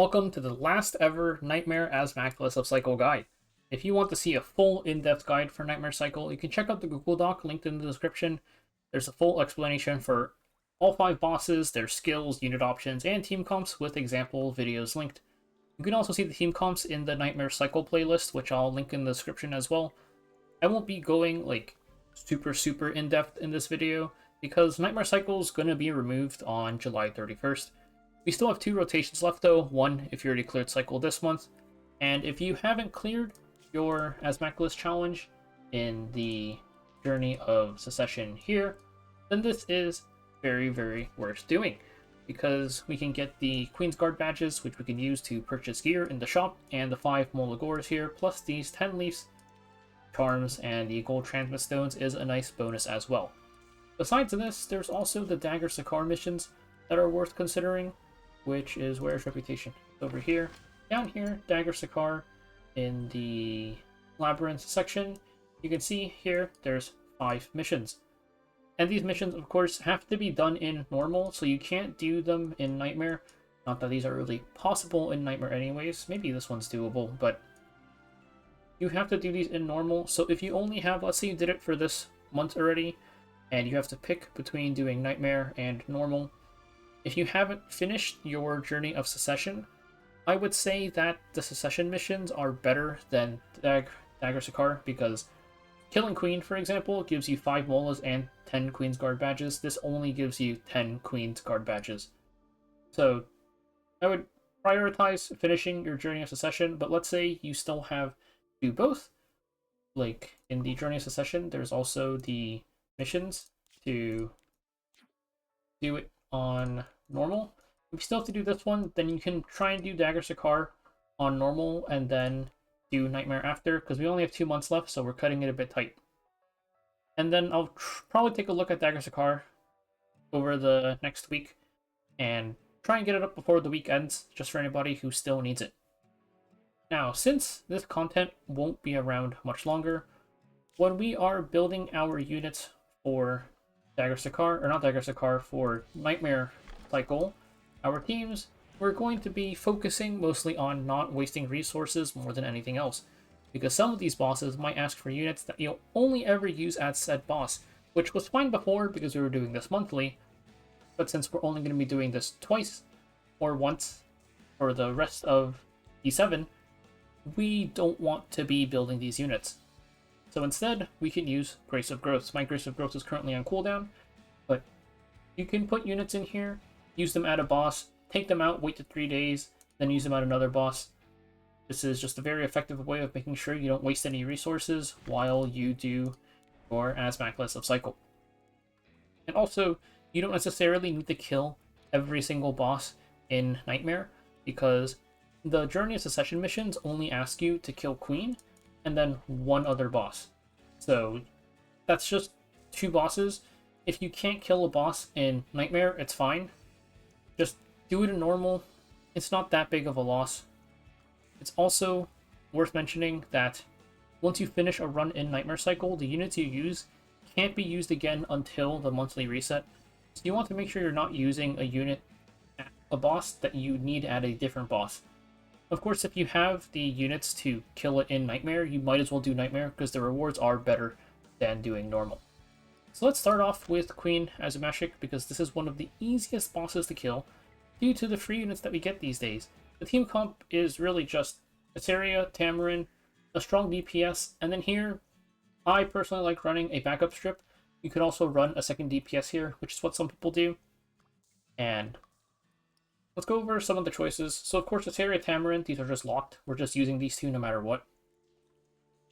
Welcome to the last ever Nightmare Azmakalis of Cycle guide. If you want to see a full in-depth guide for Nightmare Cycle, you can check out the Google Doc linked in the description. There's a full explanation for all 5 bosses, their skills, unit options, and team comps with example videos linked. You can also see the team comps in the Nightmare Cycle playlist, which I'll link in the description as well. I won't be going like super in-depth in this video because Nightmare Cycle is going to be removed on July 31st. We still have 2 rotations left though, one if you already cleared Cycle this month, and if you haven't cleared your Azmakalis challenge in the Journey of Secession here, then this is very worth doing, because we can get the Queen's Guard badges, which we can use to purchase gear in the shop, and the 5 Molagors here, plus these 10 leaves, charms, and the gold transmit stones is a nice bonus as well. Besides this, there's also the Dagger Sakar missions that are worth considering, which is where's reputation? Over here. Down here, Dagger Sakar in the Labyrinth section. You can see here there's 5 missions. And these missions, of course, have to be done in normal, so you can't do them in Nightmare. Not that these are really possible in Nightmare anyways. Maybe this one's doable, but you have to do these in normal. So if you only have, let's say you did it for this month already, and you have to pick between doing Nightmare and normal. If you haven't finished your Journey of Secession, I would say that the Secession missions are better than Dagger Sakar, because killing Queen, for example, gives you 5 Molas and 10 Queen's Guard badges. This only gives you 10 Queen's Guard badges. So I would prioritize finishing your Journey of Secession, but let's say you still have to do both. Like in the Journey of Secession, there's also the missions to do it on normal. If you still have to do this one, then you can try and do Dagger Sakar on normal and then do Nightmare after, because we only have 2 months left, so we're cutting it a bit tight. And then I'll probably take a look at Dagger Sakar over the next week and try and get it up before the week ends, just for anybody who still needs it. Now, since this content won't be around much longer, when we are building our units for Dagger Sakar, or not Dagger Sakar, for Nightmare Cycle, our teams, we're going to be focusing mostly on not wasting resources more than anything else, because some of these bosses might ask for units that you'll only ever use at said boss, which was fine before because we were doing this monthly, but since we're only going to be doing this twice or once for the rest of E7, we don't want to be building these units. So instead, we can use Grace of Growth. My Grace of Growth is currently on cooldown, but you can put units in here, use them at a boss, take them out, wait to 3 days, then use them at another boss. This is just a very effective way of making sure you don't waste any resources while you do your Azmakalis of Cycle. And also, you don't necessarily need to kill every single boss in Nightmare, because the Journey of Secession missions only ask you to kill Queen, and then 1 other boss. So that's just 2 bosses. If you can't kill a boss in Nightmare, it's fine. Just do it in normal. It's not that big of a loss. It's also worth mentioning that once you finish a run in Nightmare Cycle, the units you use can't be used again until the monthly reset. So you want to make sure you're not using a unit at a boss that you need at a different boss. Of course, if you have the units to kill it in Nightmare, you might as well do Nightmare, because the rewards are better than doing normal. So let's start off with Queen Azumashik, because this is one of the easiest bosses to kill due to the free units that we get these days. The team comp is really just Iseria, Tamarinne, a strong DPS, and then here, I personally like running a backup strip. You could also run a second DPS here, which is what some people do. And let's go over some of the choices. So of course, Iseria, Tamarinne, these are just locked. We're just using these 2 no matter what.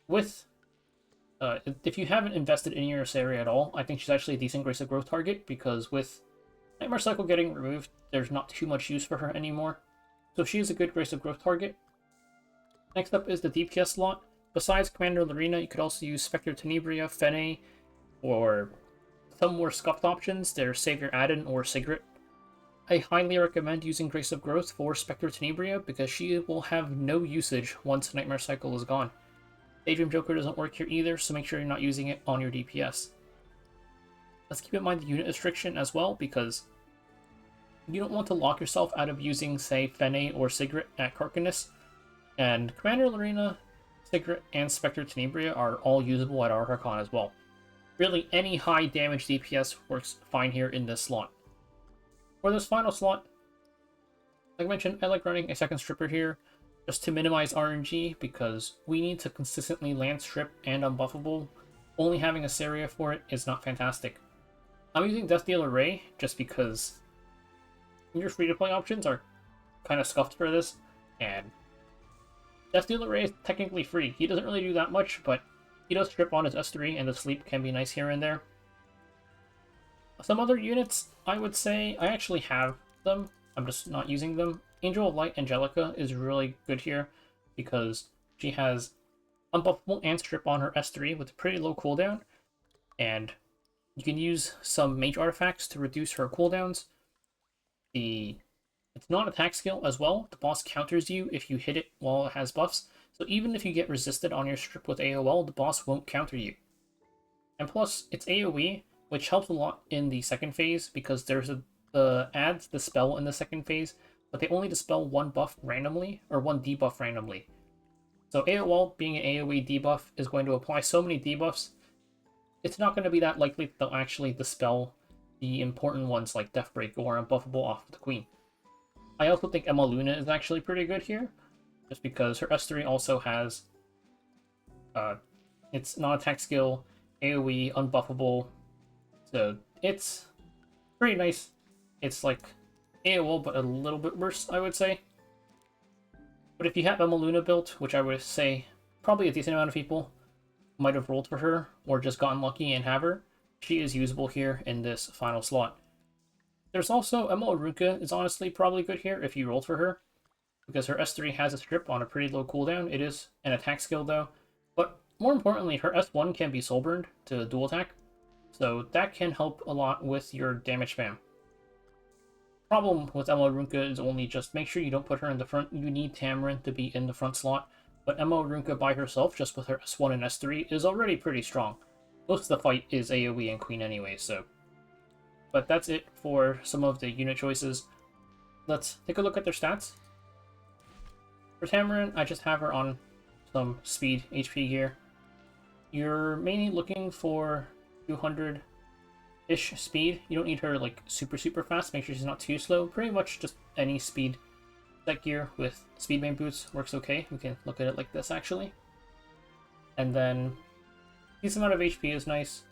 With if you haven't invested in your Iseria at all, I think she's actually a decent Grace of Growth target, because with Nightmare Cycle getting removed, there's not too much use for her anymore. So she is a good Grace of Growth target. Next up is the DPS slot. Besides Commander Lorina, you could also use Spectre Tenebria, Fene, or some more scuffed options. There's Savior Addon or Sigret. I highly recommend using Grace of Growth for Spectre Tenebria, because she will have no usage once Nightmare Cycle is gone. Daydream Joker doesn't work here either, so make sure you're not using it on your DPS. Let's keep in mind the unit restriction as well, because you don't want to lock yourself out of using, say, Fene or Sigret at Karkanis. And Commander Lorina, Sigret, and Spectre Tenebria are all usable at Arahakan as well. Really, any high damage DPS works fine here in this slot. For this final slot, like I mentioned, I like running a second stripper here, just to minimize RNG, because we need to consistently land strip and unbuffable. Only having Iseria for it is not fantastic. I'm using Death Dealer Ray just because your free-to-play options are kind of scuffed for this, and Death Dealer Ray is technically free. He doesn't really do that much, but he does strip on his S3, and the sleep can be nice here and there. Some other units, I would say, I actually have them, I'm just not using them. Angel of Light Angelica is really good here because she has unbuffable and strip on her S3 with a pretty low cooldown, and you can use some mage artifacts to reduce her cooldowns. It's not attack skill as well. The boss counters you if you hit it while it has buffs, so even if you get resisted on your strip with AoL, the boss won't counter you. And plus, it's AoE, which helps a lot in the second phase because there's adds the spell in the second phase, but they only dispel one buff randomly, or one debuff randomly. So AoL being an AoE debuff is going to apply so many debuffs, it's not going to be that likely that they'll actually dispel the important ones like Deathbreak or Unbuffable off of the Queen. I also think Emma Luna is actually pretty good here, just because her S3 also has it's non-attack skill, AoE, unbuffable, so it's pretty nice. It's like AoL, but a little bit worse, I would say. But if you have Emma Luna built, which I would say probably a decent amount of people might have rolled for her, or just gotten lucky and have her, she is usable here in this final slot. There's also Emma Orunka is honestly probably good here if you rolled for her, because her S3 has a strip on a pretty low cooldown. It is an attack skill though, but more importantly, her S1 can be soulburned to dual attack, so that can help a lot with your damage spam. Problem with Emma Orunka is only just make sure you don't put her in the front. You need Tamarinne to be in the front slot, but Emma Orunka by herself, just with her S1 and S3, is already pretty strong. Most of the fight is AoE and Queen anyway, so. But that's it for some of the unit choices. Let's take a look at their stats. For Tamarinne, I just have her on some speed HP here. You're mainly looking for 200-ish speed. You don't need her like super fast. Make sure she's not too slow. Pretty much just any speed set gear with speed main boots works okay. We can look at it like this actually. And then decent amount of HP is nice.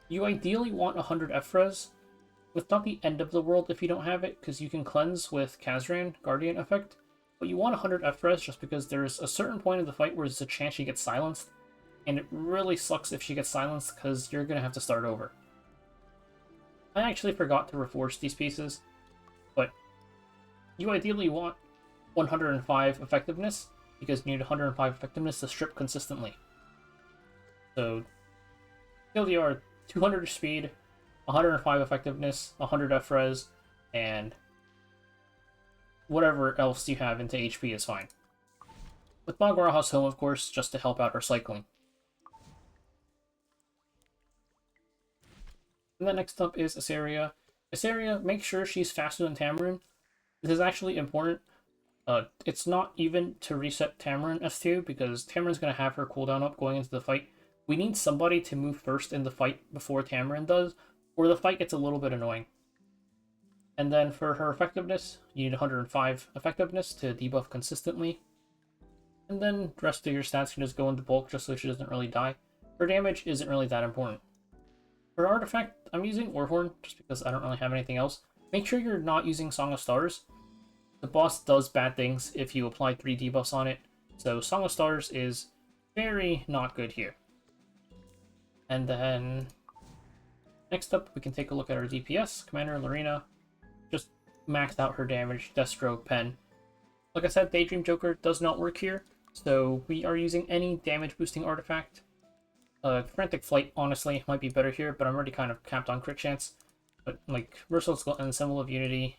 You ideally want 100 F-res. It's not the end of the world if you don't have it, because you can cleanse with Khazran Guardian effect. But you want 100 F-res just because there's a certain point in the fight where there's a chance she gets silenced. And it really sucks if she gets silenced because you're going to have to start over. I actually forgot to reforge these pieces, but you ideally want 105 effectiveness, because you need 105 effectiveness to strip consistently. So, TLDR, 200 speed, 105 effectiveness, 100 F-res, and whatever else you have into HP is fine. With Magwaraha's Home, of course, just to help out her cycling. And then next up is Iseria. Iseria, make sure she's faster than Tamarinne. This is actually important. It's not even to reset Tamarinne S2, because Tamarinne's going to have her cooldown up going into the fight. We need somebody to move first in the fight before Tamarinne does, or the fight gets a little bit annoying. And then for her effectiveness, you need 105 effectiveness to debuff consistently. And then the rest of your stats can just go into bulk just so she doesn't really die. Her damage isn't really that important. For artifact, I'm using Orhorn just because I don't really have anything else. Make sure you're not using Song of Stars. The boss does bad things if you apply 3 debuffs on it, so Song of Stars is very not good here. And then next up, we can take a look at our DPS. Commander Lorina just maxed out her damage, Deathstroke, Pen. Like I said, Daydream Joker does not work here, so we are using any damage boosting artifact. Frantic Flight, honestly, might be better here, but I'm already kind of capped on crit chance. But, like, Merciless Glutton, Symbol of Unity,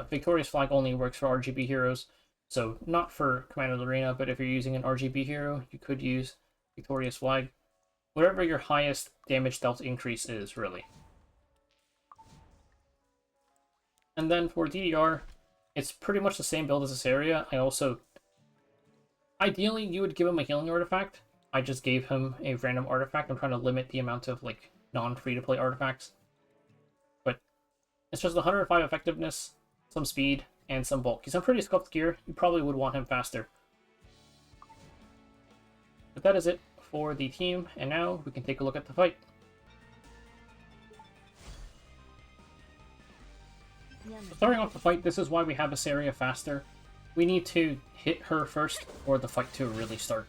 Victorious Flag only works for RGB heroes, so not for Commander Lorina, but if you're using an RGB hero, you could use Victorious Flag. Whatever your highest damage dealt increase is, really. And then for DDR, it's pretty much the same build as Iseria. I also... Ideally, you would give him a healing artifact. I just gave him a random artifact. I'm trying to limit the amount of, like, non-free-to-play artifacts. But it's just 105 effectiveness, some speed, and some bulk. He's on pretty sculpt gear. You probably would want him faster. But that is it for the team, and now we can take a look at the fight. So starting off the fight, this is why we have Iseria faster. We need to hit her first for the fight to really start.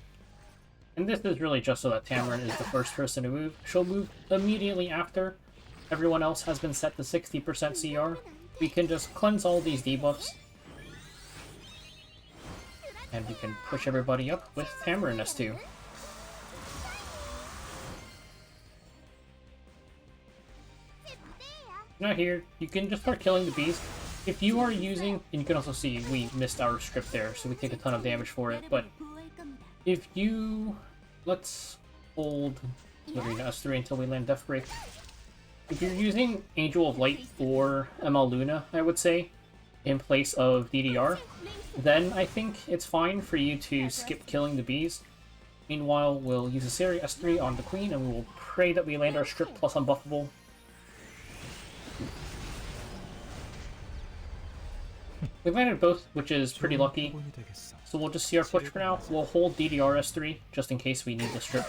And this is really just so that Tamarinne is the first person to move. She'll move immediately after everyone else has been set to 60% CR. We can just cleanse all these debuffs. And we can push everybody up with Tamarinne S2. Now here, you can just start killing the bees. If you are using, and you can also see we missed our script there, so we take a ton of damage for it, but if you... Let's hold Lorina S3 until we land Death Break. If you're using Angel of Light or ML Luna, I would say, in place of DDR, then I think it's fine for you to skip killing the bees. Meanwhile, we'll use Iseria S3 on the Queen, and we will pray that we land our script plus unbuffable. We landed both, which is pretty lucky, so we'll just see our push for now. We'll hold DDR S3, just in case we need the strip.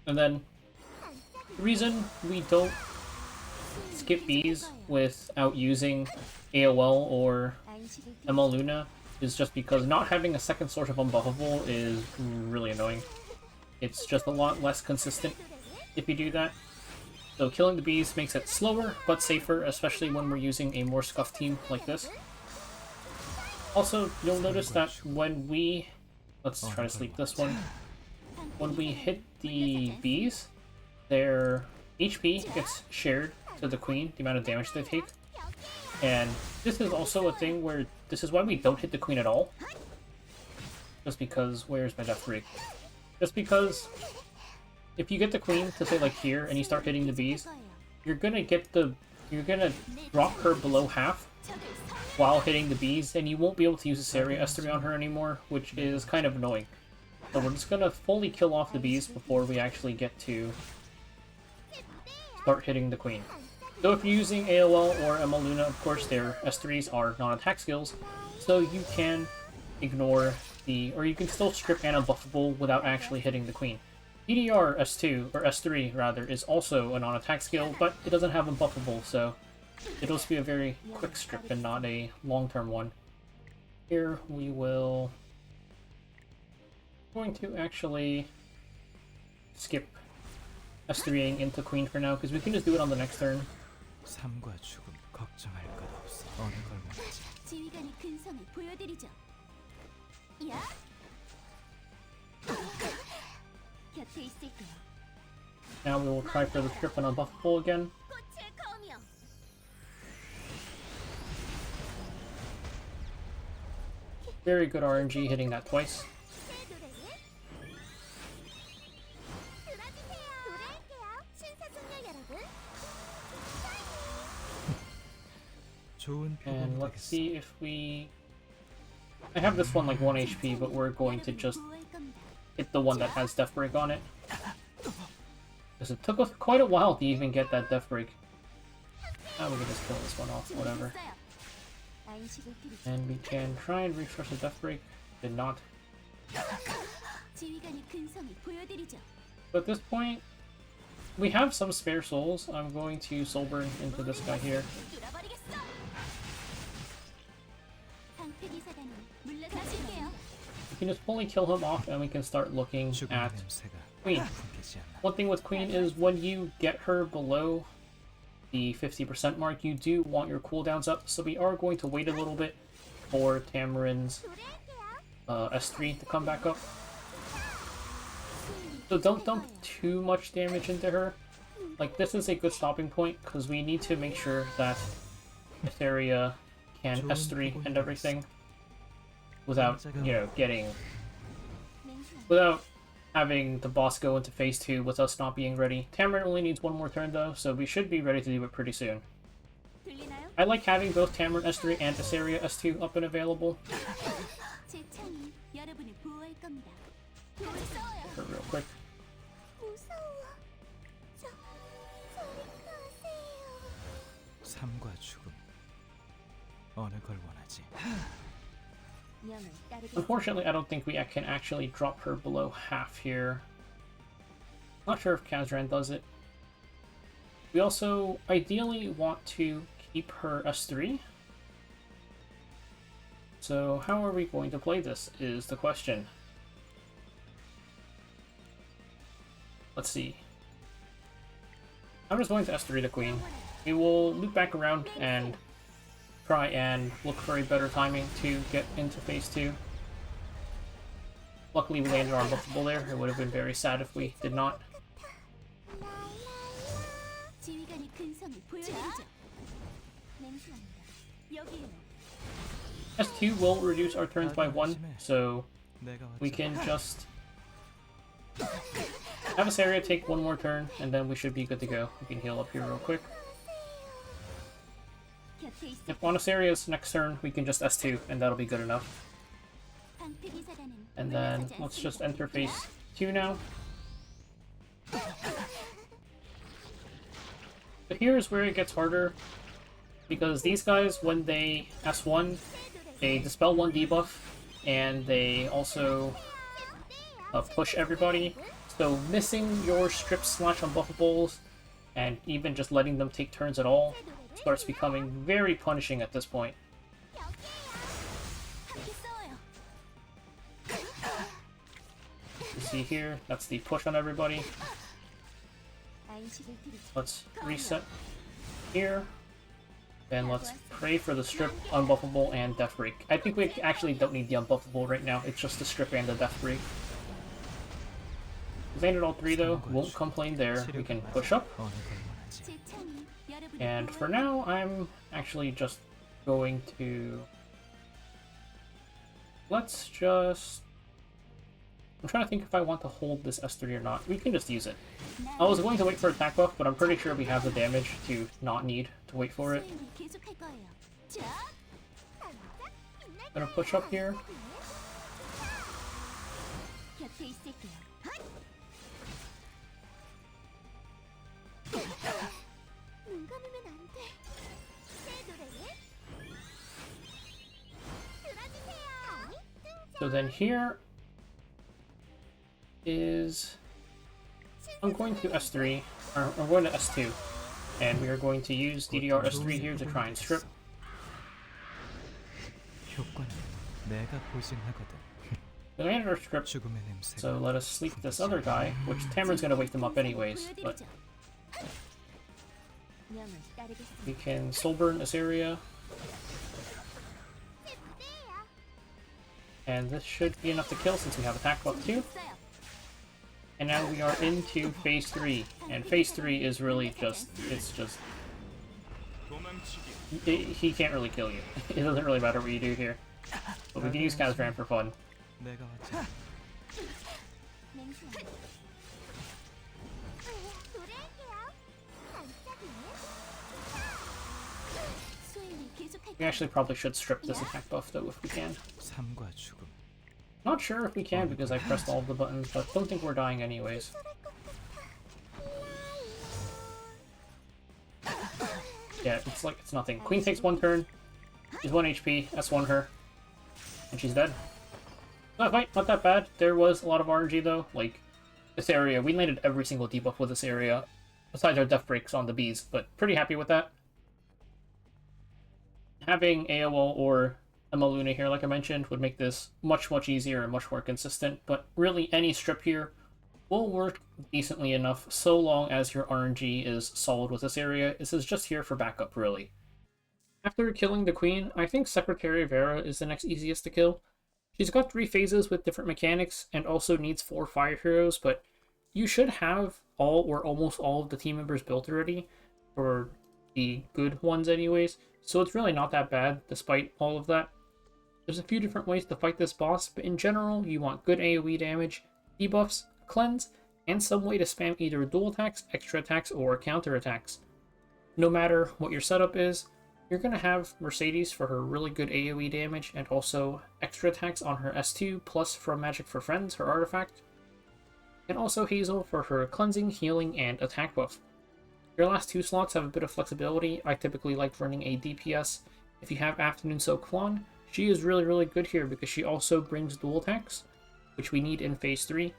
And then, the reason we don't skip bees without using AOL or ML Luna is just because not having a second source of unbuffable is really annoying. It's just a lot less consistent if you do that. So killing the bees makes it slower, but safer, especially when we're using a more scuffed team like this. Also, you'll notice that when we... Let's try to sleep this one. When we hit the bees, their HP gets shared to the queen, the amount of damage they take. And this is also a thing where... This is why we don't hit the queen at all. Just because... Where's my Death Break? Just because... If you get the queen to say like here and you start hitting the bees, you're gonna drop her below half while hitting the bees, and you won't be able to use Iseria S3 on her anymore, which is kind of annoying. So we're just gonna fully kill off the bees before we actually get to start hitting the queen. So if you're using AOL or ML Luna, of course their S3s are non-attack skills, so you can ignore or you can still strip and unbuffable without actually hitting the queen. DDR S2, or S3 rather, is also a non-attack skill, but it doesn't have unbuffable, so it'll just be a very quick strip and not a long-term one. Here we will... going to actually skip S3ing into Queen for now, because we can just do it on the next turn. Now we will try for the strip and unbuffable again. Very good RNG hitting that twice. And let's see if we... I have this one like 1 HP, but we're going to just hit the one that has Death Break on it. Because it took us quite a while to even get that Death Break. Now we can just kill this one off, whatever. And we can try and refresh the Death Break. Did not. But at this point, we have some spare souls. I'm going to soul burn into this guy here. We can just fully kill him off and we can start looking at Queen. One thing with Queen is when you get her below the 50% mark, you do want your cooldowns up, so we are going to wait a little bit for Tamarinne's S3 to come back up. So don't dump too much damage into her. Like, this is a good stopping point, because we need to make sure that Iseria can S3 and everything without, you know, without having the boss go into phase 2 with us not being ready. Tamarinne only needs one more turn though, so we should be ready to do it pretty soon. I like having both Tamarinne S3 and Iseria S2 up and available. For real quick. 삶과 죽음 어느 걸 원하지? Unfortunately, I don't think we can actually drop her below half here. Not sure if Kazran does it. We also ideally want to keep her S3. So how are we going to play this is the question. Let's see. I'm just going to S3 the queen. We will loop back around and try and look for a better timing to get into phase 2. Luckily we landed our unbuffable there. It would have been very sad if we did not. S2 will reduce our turns by 1, so we can just have Iseria take one more turn, and then we should be good to go. We can heal up here real quick. If on Iseria's next turn, we can just S2, and that'll be good enough. And then let's just enter phase 2 now. But here's where it gets harder, because these guys, when they S1, they dispel 1 debuff, and they also push everybody. So missing your strip slash unbuffables, and even just letting them take turns at all, starts becoming very punishing at this point. You see here, that's the push on everybody. Let's reset here. And let's pray for the strip, unbuffable, and death break. I think we actually don't need the unbuffable right now, it's just the strip and the death break. We landed all 3 though, won't complain there. We can push up. And for now, I'm actually just going to... Let's just... I'm trying to think if I want to hold this S3 or not. We can just use it. I was going to wait for attack buff, but I'm pretty sure we have the damage to not need to wait for it. Gonna push up here. So then here is... I'm going to S3, or I'm going to S2, and we are going to use DDR S3 here to try and strip. We landed our strip, so let us sleep this other guy, which Tamarinne's going to wake them up anyways, but... We can Soulburn Iseria. And this should be enough to kill since we have attack buff too. And now we are into phase 3. And phase 3 is really just, it's just... he can't really kill you. It doesn't really matter what you do here. But we can use Kazran for fun. We actually probably should strip this attack buff though if we can. Not sure if we can because I pressed all of the buttons, but don't think we're dying anyways. Yeah, it's like it's nothing. Queen takes 1 turn, she's 1 HP, S1 her, and she's dead. Not quite, not that bad. There was a lot of RNG though, like this area. We landed every single debuff with this area, besides our death breaks on the bees, but pretty happy with that. Having AOL or Luna here, like I mentioned, would make this much easier and much more consistent, but really any strip here will work decently enough so long as your RNG is solid with this area. This is just here for backup, really. After killing the queen, I think Secretary Vera is the next easiest to kill. She's got 3 phases with different mechanics and also needs 4 fire heroes, but you should have all or almost all of the team members built already, or the good ones anyways, so it's really not that bad despite all of that. There's a few different ways to fight this boss, but in general, you want good AoE damage, debuffs, cleanse, and some way to spam either dual attacks, extra attacks, or counter attacks. no matter what your setup is, you're going to have Mercedes for her really good AoE damage and also extra attacks on her S2 plus from Magic for Friends, her artifact, and also Hazel for her cleansing, healing, and attack buff. Your last two slots have a bit of flexibility. I typically like running a DPS. If you have Afternoon Soak Flan, she is really good here because she also brings dual attacks, which we need in Phase 3.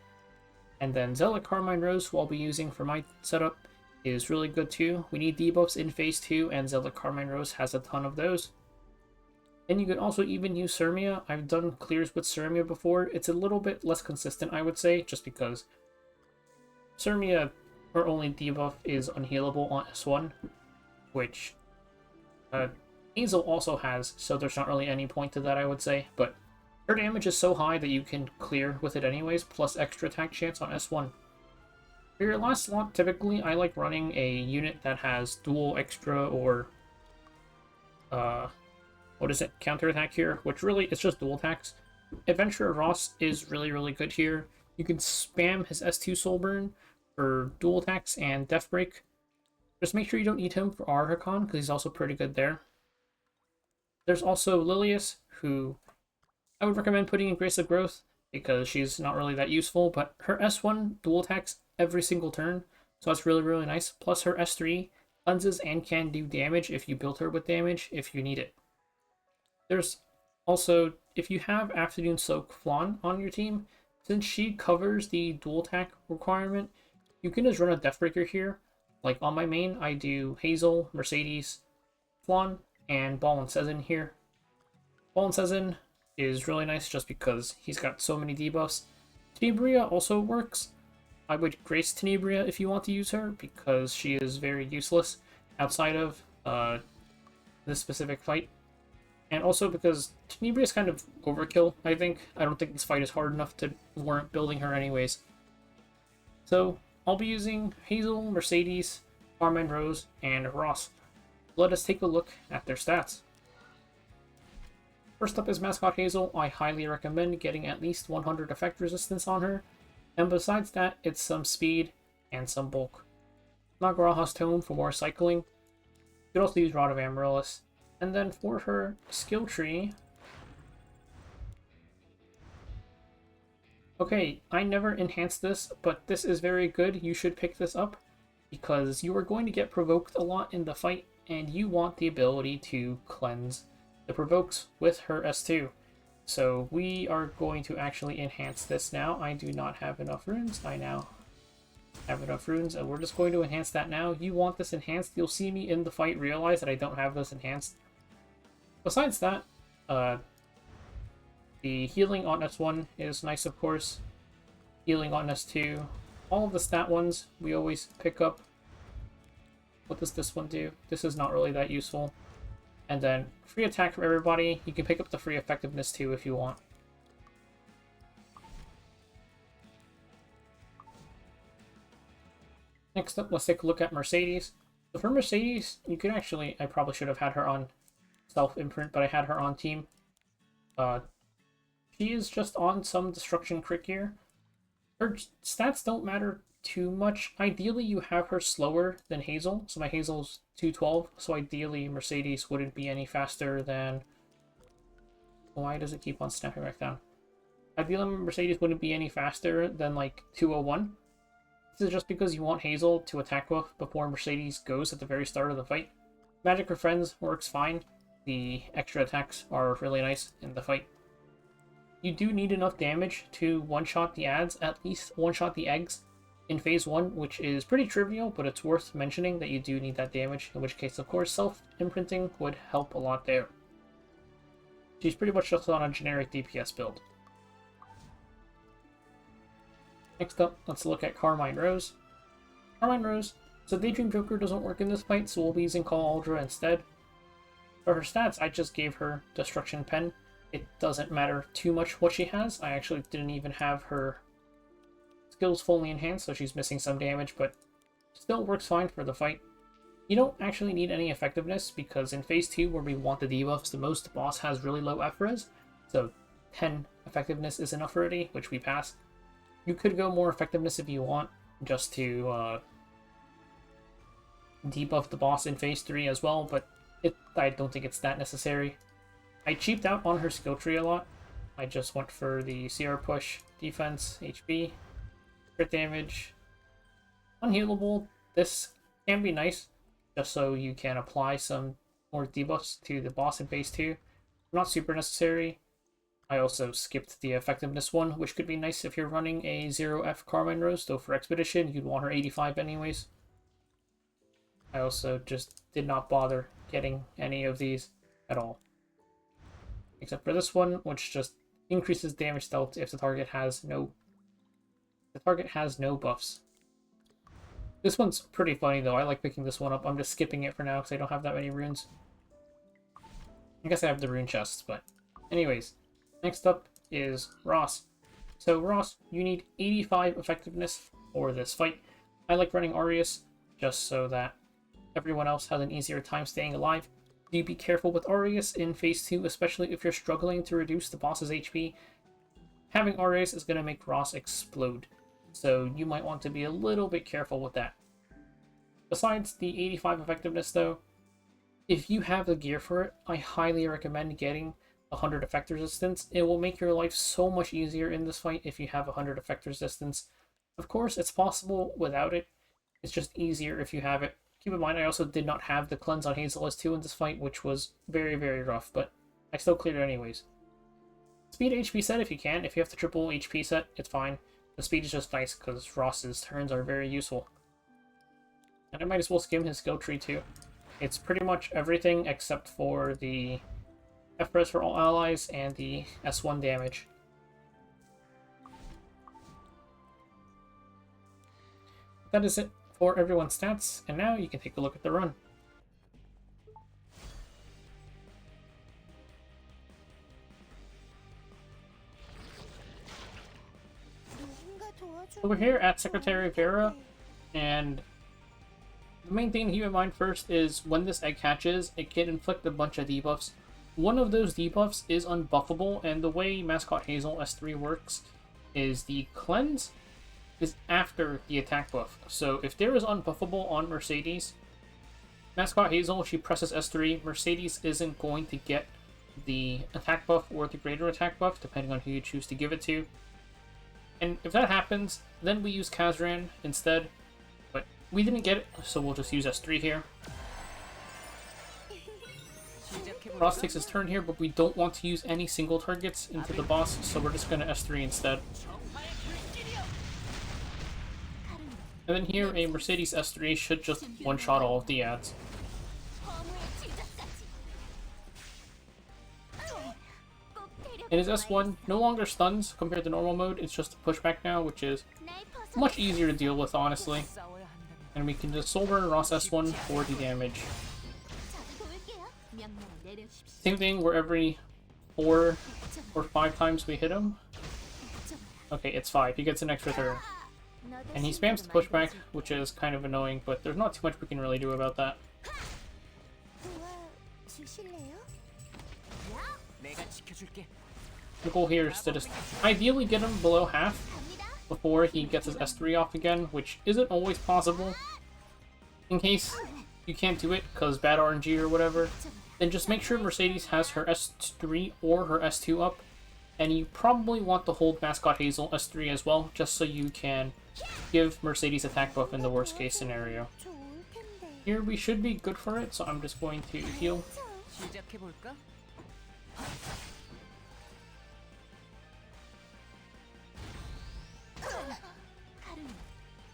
And then Zealot Carmainerose, who I'll be using for my setup, is really good too. We need debuffs in Phase 2, and Zealot Carmainerose has a ton of those. And you can also even use Sirmia. I've done clears with Sirmia before. It's a little bit less consistent, I would say, just because Sirmia, her only debuff is unhealable on S1, which Hazel also has, so there's not really any point to that, I would say. But her damage is so high that you can clear with it anyways, plus extra attack chance on S1. For your last slot, typically I like running a unit that has dual extra or counterattack here, which really it's just dual attacks. Adventurer Ras is really good here. You can spam his S2 Soul Burn for dual attacks and Death Break. Just make sure you don't need him for Arahakan, because he's also pretty good there. There's also Lilius, who I would recommend putting in Grace of Growth, because she's not really that useful, but her S1 dual attacks every single turn, so that's really nice. Plus her S3 cleanses and can do damage if you build her with damage if you need it. There's also, if you have Afternoon Soak Flan on your team, since she covers the dual attack requirement, you can just run a Deathbreaker here. Like on my main, I do Hazel, Mercedes, Flan, and Ball and Sezin here. Ball and Sezin is really nice just because he's got so many debuffs. Tenebria also works. I would Grace Tenebria if you want to use her, because she is very useless outside of this specific fight. And also because Tenebria is kind of overkill, I think. I don't think this fight is hard enough to warrant building her anyways. So I'll be using Hazel, Mercedes, Carmainerose, and Ras. Let us take a look at their stats. First up is Mascot Hazel. I highly recommend getting at least 100 effect resistance on her. And besides that, it's some speed and some bulk. Nagaraha's Tome for more cycling. You could also use Rod of Amaryllis. And then for her skill tree... Okay, I never enhanced this, but this is very good. You should pick this up, because you are going to get provoked a lot in the fight, and you want the ability to cleanse the provokes with her S2. So we are going to actually enhance this now. I do not have enough runes. I now have enough runes, and we're just going to enhance that now. You want this enhanced. You'll see me in the fight realize that I don't have this enhanced. Besides that, the healing on S1 is nice, of course. Healing on S2. All of the stat ones we always pick up. What does this one do? This is not really that useful. And then free attack for everybody. You can pick up the free effectiveness too if you want. Next up, let's take a look at Mercedes. So for Mercedes, you can actually, I probably should have had her on self-imprint, but I had her on team. She is just on some destruction crit gear. Her stats don't matter too much. Ideally, you have her slower than Hazel. So my Hazel's 212, so ideally Mercedes wouldn't be any faster than... Why does it keep on snapping back down? Ideally, Mercedes wouldn't be any faster than like 201. This is just because you want Hazel to attack buff before Mercedes goes at the very start of the fight. Magic for Friends works fine. The extra attacks are really nice in the fight. You do need enough damage to one-shot the ads, at least one-shot the eggs in Phase 1, which is pretty trivial, but it's worth mentioning that you do need that damage, in which case, of course, self-imprinting would help a lot there. She's pretty much just on a generic DPS build. Next up, let's look at Carmainerose. Carmainerose, so Daydream Joker doesn't work in this fight, so we'll be using Call Aldra instead. For her stats, I just gave her Destruction Pen. It doesn't matter too much what she has. I actually didn't even have her skills fully enhanced, so she's missing some damage, but still works fine for the fight. You don't actually need any effectiveness, because in Phase 2, where we want the debuffs the most, the boss has really low F-res, so 10 effectiveness is enough already, which we pass. You could go more effectiveness if you want, just to debuff the boss in phase 3 as well, but I don't think it's that necessary. I cheaped out on her skill tree a lot. I just went for the CR push, defense, HP, crit damage, unhealable. This can be nice, just so you can apply some more debuffs to the boss in phase 2. Not super necessary. I also skipped the effectiveness one, which could be nice if you're running a 0F Carmainerose, though for Expedition you'd want her 85 anyways. I also just did not bother getting any of these at all. Except for this one, which just increases damage dealt if the target has no buffs. This one's pretty funny though. I like picking this one up. I'm just skipping it for now because I don't have that many runes. I guess I have the rune chests, but anyways. Next up is Ras. So Ras, you need 85 effectiveness for this fight. I like running Aureus just so that everyone else has an easier time staying alive. Do be careful with Aureus in phase 2, especially if you're struggling to reduce the boss's HP. Having Aureus is going to make Ras explode, so you might want to be a little bit careful with that. Besides the 85 effectiveness though, if you have the gear for it, I highly recommend getting 100 effect resistance. It will make your life so much easier in this fight if you have 100 effect resistance. Of course, it's possible without it. It's just easier if you have it. Keep in mind, I also did not have the cleanse on Hazel S2 in this fight, which was very, very rough, but I still cleared it anyways. Speed HP set if you can. If you have the triple HP set, it's fine. The speed is just nice because Ross's turns are very useful. And I might as well skim his skill tree too. It's pretty much everything except for the F-press for all allies and the S1 damage. That is it for everyone's stats, and now you can take a look at the run. So we're here at Secretary Vera, and the main thing to keep in mind first is when this egg hatches, it can inflict a bunch of debuffs. One of those debuffs is unbuffable, and the way Mascot Hazel S3 works is the cleanse is after the attack buff. So if there is unbuffable on Mercedes, Mascot Hazel, she presses S3, Mercedes isn't going to get the attack buff or the greater attack buff, depending on who you choose to give it to. And if that happens, then we use Kazran instead, but we didn't get it, so we'll just use S3 here. Ras takes his turn here, but we don't want to use any single targets into the boss, so we're just going to S3 instead. And then here, a Mercedes S3 should just one-shot all of the ads. And his S1 no longer stuns compared to normal mode, it's just a pushback now, which is much easier to deal with, honestly. And we can just soul burn Ras S1 for the damage. Same thing where every 4 or 5 times we hit him. Okay, it's 5. He gets an extra turn. And he spams the pushback, which is kind of annoying, but there's not too much we can really do about that. The goal here is to just ideally get him below half before he gets his S3 off again, which isn't always possible. In case you can't do it because bad RNG or whatever, then just make sure Mercedes has her S3 or her S2 up, and you probably want to hold Mascot Hazel S3 as well, just so you can give Mercedes attack buff in the worst case scenario. Here we should be good for it, so I'm just going to heal.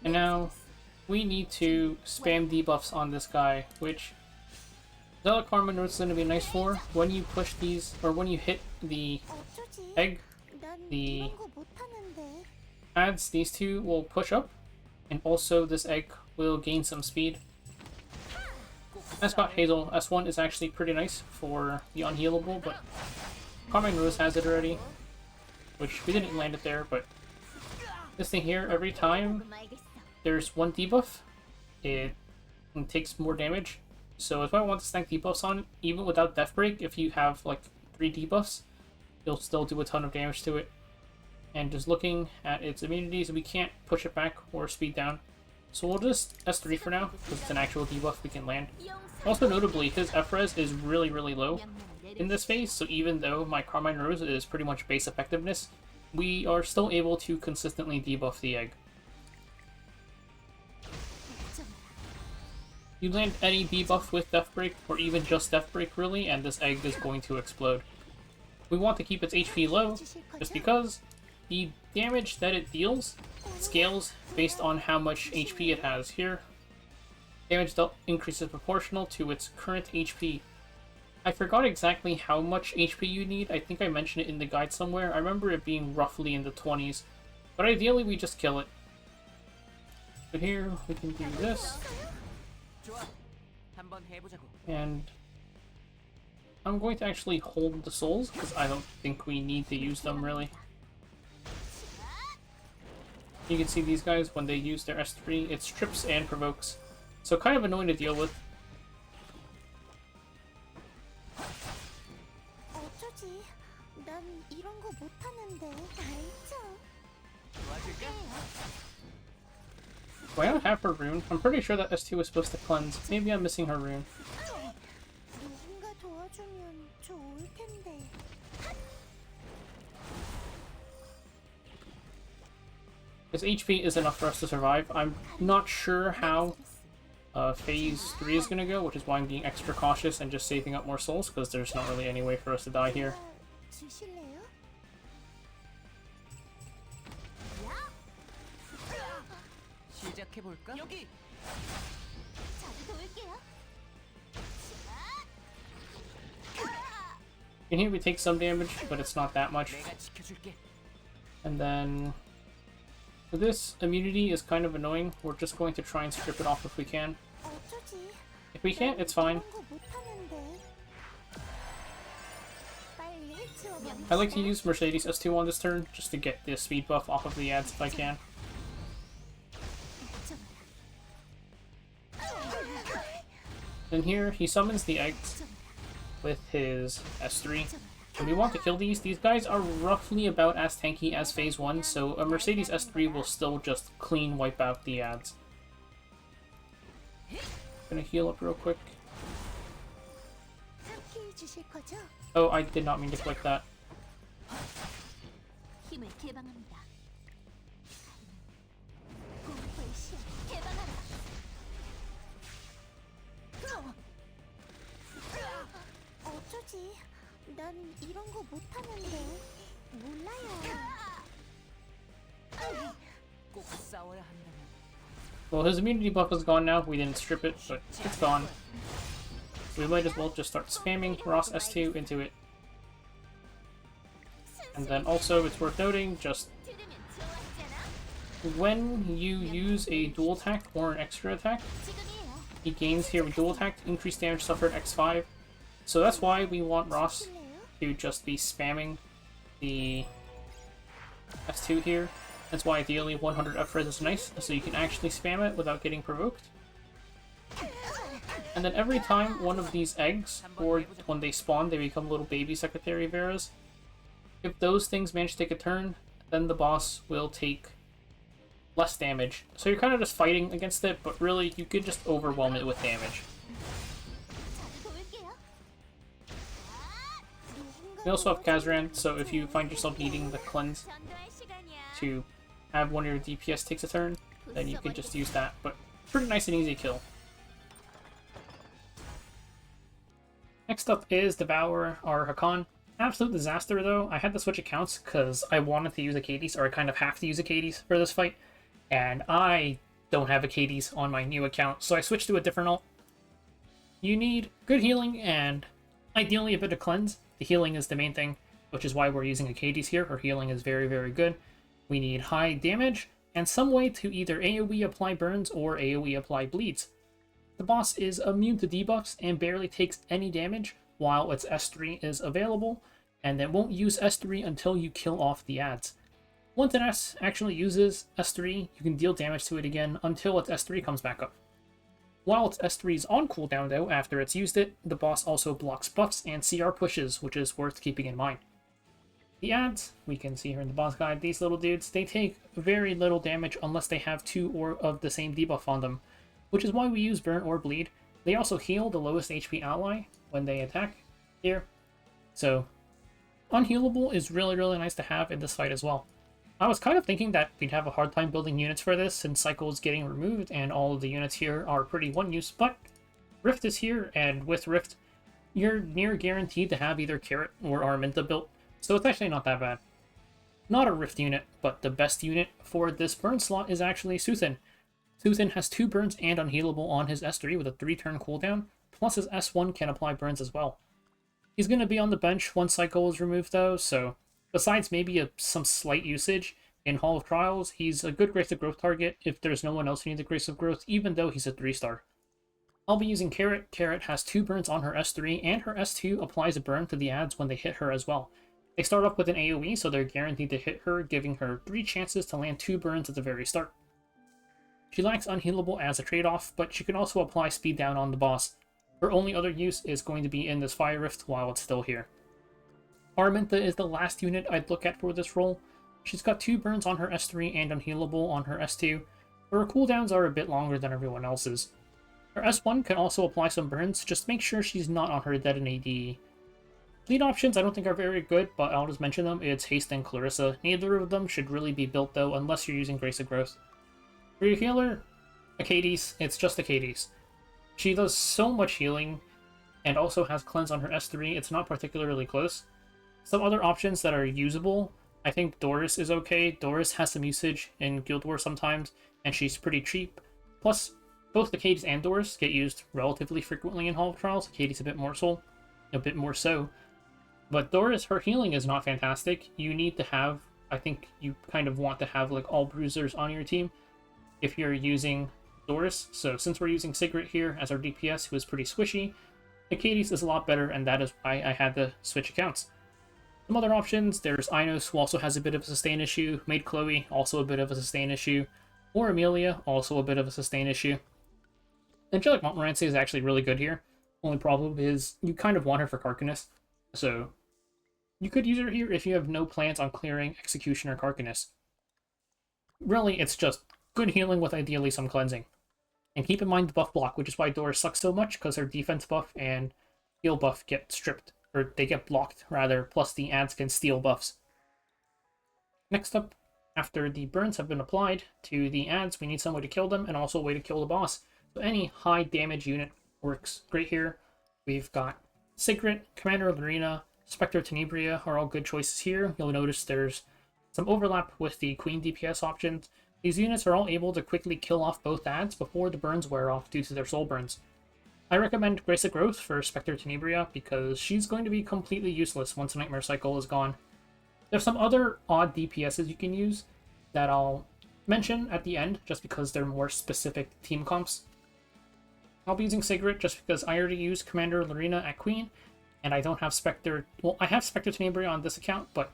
And now we need to spam debuffs on this guy, which Zealot Carmainerose is going to be nice for. When you push these, or when you hit the egg, the ads, these two will push up, and also this egg will gain some speed. Mascot Hazel S1 is actually pretty nice for the unhealable, but Carmainerose has it already, which we didn't land it there, but this thing here, every time there's one debuff, it takes more damage. So if I want to stack debuffs on, even without Death Break, if you have like 3 debuffs, you'll still do a ton of damage to it. And just looking at its immunities, we can't push it back or speed down. So we'll just S3 for now, because it's an actual debuff we can land. Also notably, his F-res is really, really low in this phase, so even though my Carmainerose is pretty much base effectiveness, we are still able to consistently debuff the egg. You land any debuff with Death Break, or even just Death Break really, and this egg is going to explode. We want to keep its HP low, just because the damage that it deals scales based on how much HP it has here. Damage dealt increases proportional to its current HP. I forgot exactly how much HP you need. I think I mentioned it in the guide somewhere. I remember it being roughly in the 20s. But ideally, we just kill it. So here, we can do this. And I'm going to actually hold the souls, because I don't think we need to use them, really. You can see these guys, when they use their S3, it strips and provokes. So kind of annoying to deal with. Do I not have her rune? I'm pretty sure that S2 was supposed to cleanse. Maybe I'm missing her rune. His HP is enough for us to survive. I'm not sure how phase 3 is going to go, which is why I'm being extra cautious and just saving up more souls, because there's not really any way for us to die here. In here we take some damage, but it's not that much. And then this immunity is kind of annoying. We're just going to try and strip it off if we can. If we can't, it's fine. I like to use Mercedes S2 on this turn, just to get the speed buff off of the ads if I can. And here, he summons the eggs with his S3. And we want to kill these. These guys are roughly about as tanky as phase 1, so a Mercedes S3 will still just clean wipe out the ads. Gonna heal up real quick. Oh, I did not mean to click that. Well, his immunity buff is gone now. We didn't strip it, but it's gone. So we might as well just start spamming Ras S2 into it. And then also, it's worth noting, just when you use a dual attack or an extra attack, he gains here with dual attack, increased damage suffered x5. So that's why we want Ras to just be spamming the S2 here. That's why ideally 100 F-res is nice, so you can actually spam it without getting provoked. And then every time one of these eggs, or when they spawn, they become little baby Secretary Veras. If those things manage to take a turn, then the boss will take less damage. So you're kind of just fighting against it, but really you could just overwhelm it with damage. We also have Kazran, so if you find yourself needing the cleanse to have one of your DPS takes a turn, then you can just use that, but pretty nice and easy kill. Next up is Devourer, Arahakan. Absolute disaster though. I had to switch accounts because I wanted to use Achates, or I kind of have to use Achates for this fight, and I don't have Achates on my new account, so I switched to a different ult. You need good healing and ideally a bit of cleanse. The healing is the main thing, which is why we're using Achates here. Her healing is very, very good. We need high damage and some way to either AoE apply burns or AoE apply bleeds. The boss is immune to debuffs and barely takes any damage while its S3 is available, and it won't use S3 until you kill off the ads. Once an S actually uses S3, you can deal damage to it again until its S3 comes back up. While its S3 is on cooldown though, after it's used it, the boss also blocks buffs and CR pushes, which is worth keeping in mind. The ads, we can see here in the boss guide, these little dudes, they take very little damage unless they have 2 or of the same debuff on them, which is why we use Burn or Bleed. They also heal the lowest HP ally when they attack here, so unhealable is really, really nice to have in this fight as well. I was kind of thinking that we'd have a hard time building units for this since Cycle is getting removed and all of the units here are pretty one-use, but Rift is here, and with Rift, you're near guaranteed to have either Carrot or Araminta built, so it's actually not that bad. Not a Rift unit, but the best unit for this burn slot is actually Suthin. Suthin has 2 burns and unhealable on his S3 with a 3-turn cooldown, plus his S1 can apply burns as well. He's going to be on the bench once Cycle is removed though, so besides maybe some slight usage in Hall of Trials, he's a good Grace of Growth target if there's no one else who needs a Grace of Growth, even though he's a 3-star. I'll be using Carrot. Carrot has 2 burns on her S3, and her S2 applies a burn to the ads when they hit her as well. They start off with an AoE, so they're guaranteed to hit her, giving her 3 chances to land 2 burns at the very start. She lacks Unhealable as a trade-off, but she can also apply Speed Down on the boss. Her only other use is going to be in this Fire Rift while it's still here. Araminta is the last unit I'd look at for this role. She's got 2 burns on her S3 and Unhealable on her S2, but her cooldowns are a bit longer than everyone else's. Her S1 can also apply some burns, just make sure she's not on her dead in AD. Lead options I don't think are very good, but I'll just mention them. It's Haste and Clarissa. Neither of them should really be built though, unless you're using Grace of Growth. For your healer, Achates, it's just Achates. She does so much healing, and also has Cleanse on her S3, it's not particularly close. Some other options that are usable, I think Doris is okay. Doris has some usage in Guild Wars sometimes, and she's pretty cheap. Plus, both Achates and Doris get used relatively frequently in Hall of Trials. Achates a bit more so. But Doris, her healing is not fantastic. You need to have, I think you kind of want to have like all bruisers on your team if you're using Doris. So since we're using Sigret here as our DPS, who is pretty squishy, Achates is a lot better, and that is why I had to switch accounts. Some other options, there's Inos, who also has a bit of a sustain issue, Maid Chloe, also a bit of a sustain issue, or Amelia, also a bit of a sustain issue. Angelic Montmorancy is actually really good here. Only problem is you kind of want her for Karkanis, so you could use her here if you have no plans on clearing Execution or Karkanis. Really, it's just good healing with ideally some cleansing. And keep in mind the buff block, which is why Doris sucks so much, because her defense buff and heal buff get stripped, or they get blocked, rather, plus the ads can steal buffs. Next up, after the burns have been applied to the ads, we need some way to kill them, and also a way to kill the boss. So any high damage unit works great here. We've got Sigret, Commander Lorina, Spectre Tenebria are all good choices here. You'll notice there's some overlap with the Queen DPS options. These units are all able to quickly kill off both ads before the burns wear off due to their soul burns. I recommend Grace of Growth for Spectre Tenebria because she's going to be completely useless once Nightmare Cycle is gone. There's some other odd DPSs you can use that I'll mention at the end just because they're more specific team comps. I'll be using Sigret just because I already used Commander Lorina at Queen, and I don't have Spectre... Well, I have Spectre Tenebria on this account, but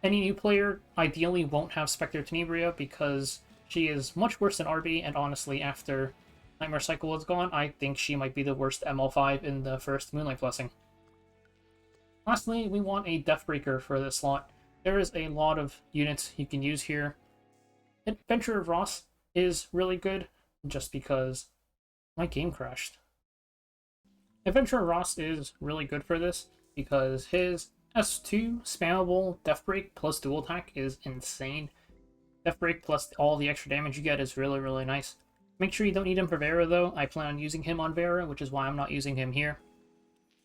any new player ideally won't have Spectre Tenebria because she is much worse than RB, and honestly, after Nightmare Cycle is gone, I think she might be the worst ML5 in the first Moonlight Blessing. Lastly, we want a Deathbreaker for this slot. There is a lot of units you can use here. Adventure of Ras is really good, just because my game crashed. Adventure of Ras is really good for this, because his S2 spammable Death Break plus dual attack is insane. Death Break plus all the extra damage you get is really, really nice. Make sure you don't need him for Vera though. I plan on using him on Vera, which is why I'm not using him here.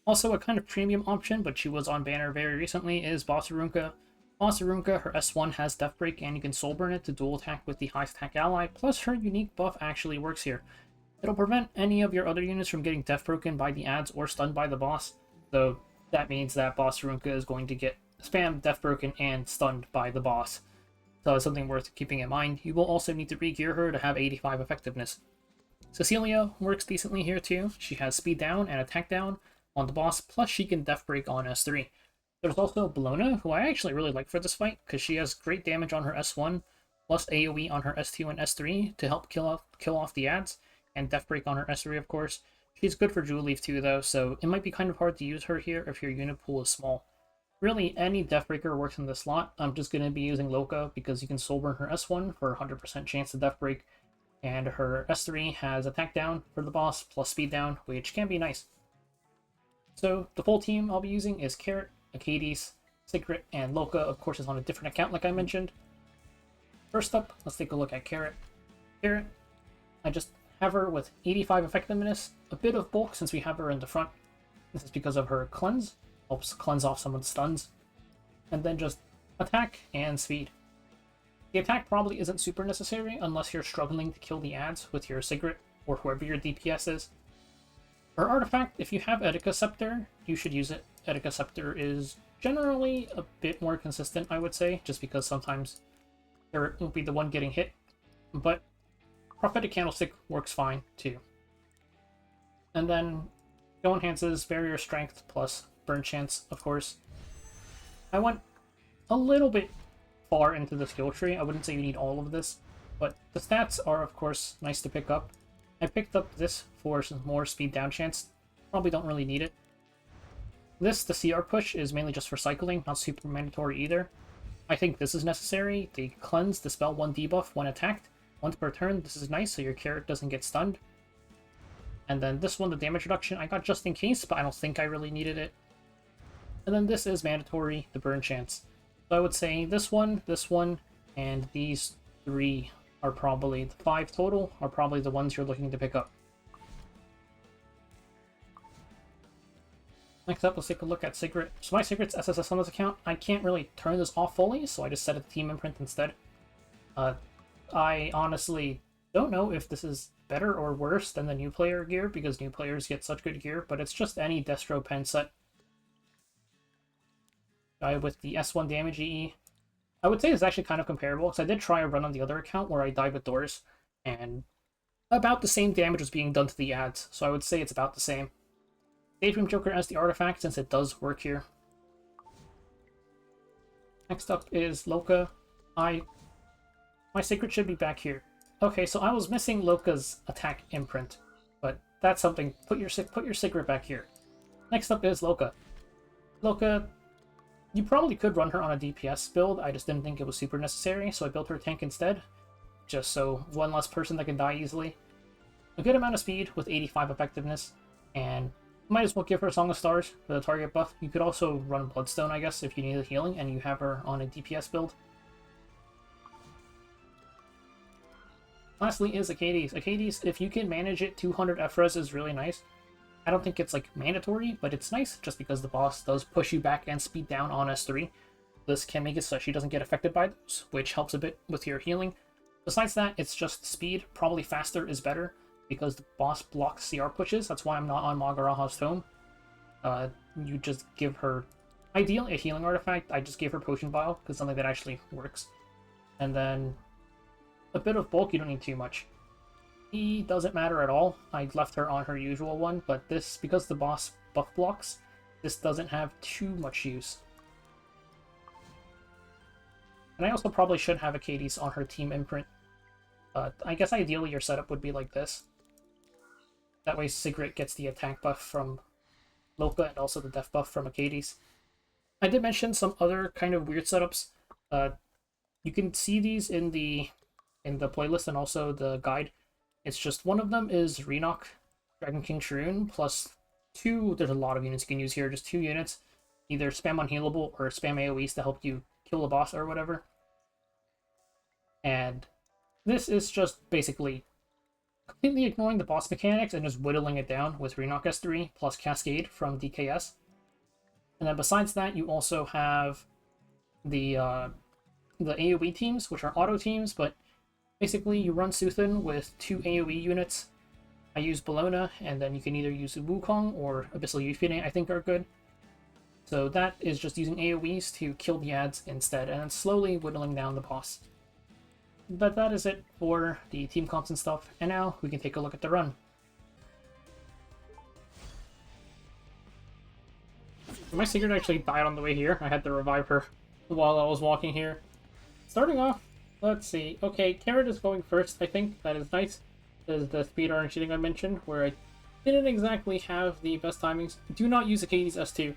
Also, a kind of premium option, but she was on banner very recently, is Bossarunka. Bossarunka, her S1 has Death Break, and you can soul burn it to dual attack with the high attack ally, plus her unique buff actually works here. It'll prevent any of your other units from getting death broken by the ads or stunned by the boss, though that means that Bossarunka is going to get spam, death broken, and stunned by the boss. So it's something worth keeping in mind. You will also need to re-gear her to have 85 effectiveness. Cecilia works decently here too. She has speed down and attack down on the boss, plus she can death break on S3. There's also Bellona, who I actually really like for this fight, because she has great damage on her S1, plus AoE on her S2 and S3 to help kill off the ads, and death break on her S3 of course. She's good for Juleeve too though, so it might be kind of hard to use her here if your unit pool is small. Really, any Deathbreaker works in this slot. I'm just going to be using Lilka because you can soul burn her S1 for 100% chance to Deathbreak, and her S3 has attack down for the boss plus speed down, which can be nice. So the full team I'll be using is Carrot, Achates, Sigret, and Lilka, of course, is on a different account like I mentioned. First up, let's take a look at Carrot. Carrot, I just have her with 85 effectiveness, a bit of bulk since we have her in the front. This is because of her cleanse, helps cleanse off some of the stuns, and then just attack and speed. The attack probably isn't super necessary unless you're struggling to kill the ads with your Sigret or whoever your DPS is. For artifact, if you have Etika Scepter, you should use it. Etika Scepter is generally a bit more consistent, I would say, just because sometimes there won't be the one getting hit, but Prophetic Candlestick works fine too. And then Go enhances Barrier Strength plus Burn Chance, of course. I went a little bit far into the skill tree. I wouldn't say you need all of this, but the stats are, of course, nice to pick up. I picked up this for some more speed down chance. Probably don't really need it. This, the CR push, is mainly just for cycling, not super mandatory either. I think this is necessary. The Cleanse, Dispel 1 debuff when attacked. Once per turn, this is nice so your carrot doesn't get stunned. And then this one, the damage reduction, I got just in case, but I don't think I really needed it. And then this is mandatory, the burn chance. So I would say this one, and these 3 are probably, the 5 total, are probably the ones you're looking to pick up. Next up, let's take a look at Sigret. So my Sigret's SSS on this account. I can't really turn this off fully, so I just set it to Team Imprint instead. I honestly don't know if this is better or worse than the new player gear, because new players get such good gear, but it's just any Destro pen set. Guy with the S1 damage EE. I would say it's actually kind of comparable, because I did try a run on the other account where I died with doors, and about the same damage was being done to the ads, so I would say it's about the same. Daydream Joker as the artifact, since it does work here. Next up is Lilka. My Sigret should be back here. Okay, so I was missing Lilka's attack imprint, but that's something. Put your Sigret back here. Next up is Lilka. Lilka, you probably could run her on a DPS build. I just didn't think it was super necessary, so I built her tank instead, just so one less person that can die easily. A good amount of speed with 85 effectiveness, and might as well give her Song of Stars for the target buff. You could also run Bloodstone, I guess, if you need the healing and you have her on a DPS build. Lastly is Achates. Achates, if you can manage it, 200 FRES is really nice. I don't think it's like mandatory, but it's nice just because the boss does push you back and speed down on S3. This can make it so she doesn't get affected by those, which helps a bit with your healing. Besides that, it's just speed. Probably faster is better because the boss blocks CR pushes. That's why I'm not on Magaraha's Tome. You just give her, ideally, a healing artifact. I just gave her Potion Vial because something that actually works. And then a bit of bulk, you don't need too much. E doesn't matter at all. I left her on her usual one, but this, because the boss buff blocks, this doesn't have too much use. And I also probably should have Achates on her team imprint. I guess ideally your setup would be like this. That way Sigret gets the attack buff from Lilka and also the def buff from Achates. I did mention some other kind of weird setups. You can see these in the playlist and also the guide. It's just one of them is Renok, Dragon King Shroon, plus 2, there's a lot of units you can use here, just 2 units. Either spam unhealable or spam AoEs to help you kill a boss or whatever. And this is just basically completely ignoring the boss mechanics and just whittling it down with Renok S3 plus Cascade from DKS. And then besides that, you also have the AoE teams, which are auto teams, but basically you run Suthin with 2 AoE units. I use Bellona, and then you can either use Wukong or Abyssal Euphine, I think are good. So that is just using AoEs to kill the ads instead, and then slowly whittling down the boss. But that is it for the team comps and stuff, and now we can take a look at the run. My Sigret actually died on the way here. I had to revive her while I was walking here. Starting off, let's see. Okay, Carrot is going first, I think. That is nice. There's the speed iron cheating I mentioned, where I didn't exactly have the best timings. Do not use Achates S2.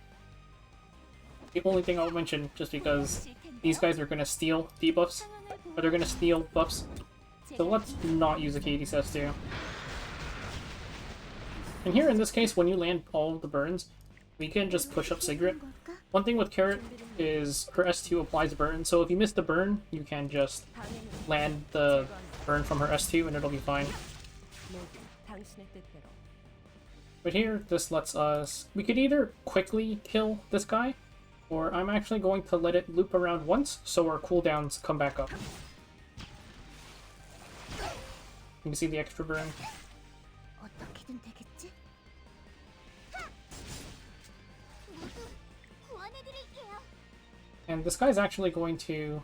the only thing I'll mention, just because these guys are going to steal debuffs, or they're going to steal buffs. So let's not use Achates Stats too. And here in this case, when you land all of the burns, we can just push up Sigret. One thing with Carrot is her S2 applies burn, so if you miss the burn, you can just land the burn from her S2 and it'll be fine. But here, this lets us... We could either quickly kill this guy, or I'm actually going to let it loop around once, so our cooldowns come back up. You can see the extra burn. And this guy's actually going to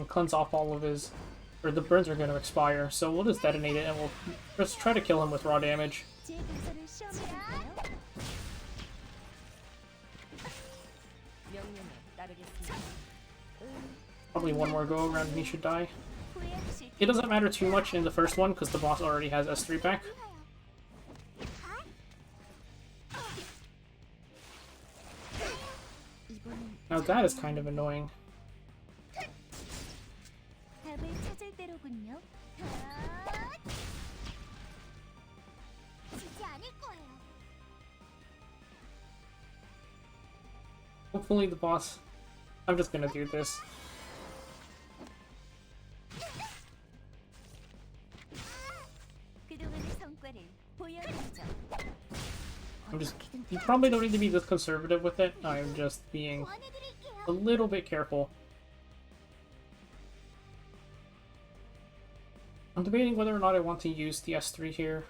cleanse off all of his... Or the burns are going to expire, so we'll just detonate it and we'll just try to kill him with raw damage. Probably one more go around and he should die. It doesn't matter too much in the first one because the boss already has S3 back. Now that is kind of annoying. Hopefully the boss... I'm just gonna do this. You probably don't need to be this conservative with it. I'm just being a little bit careful. I'm debating whether or not I want to use the S3 here.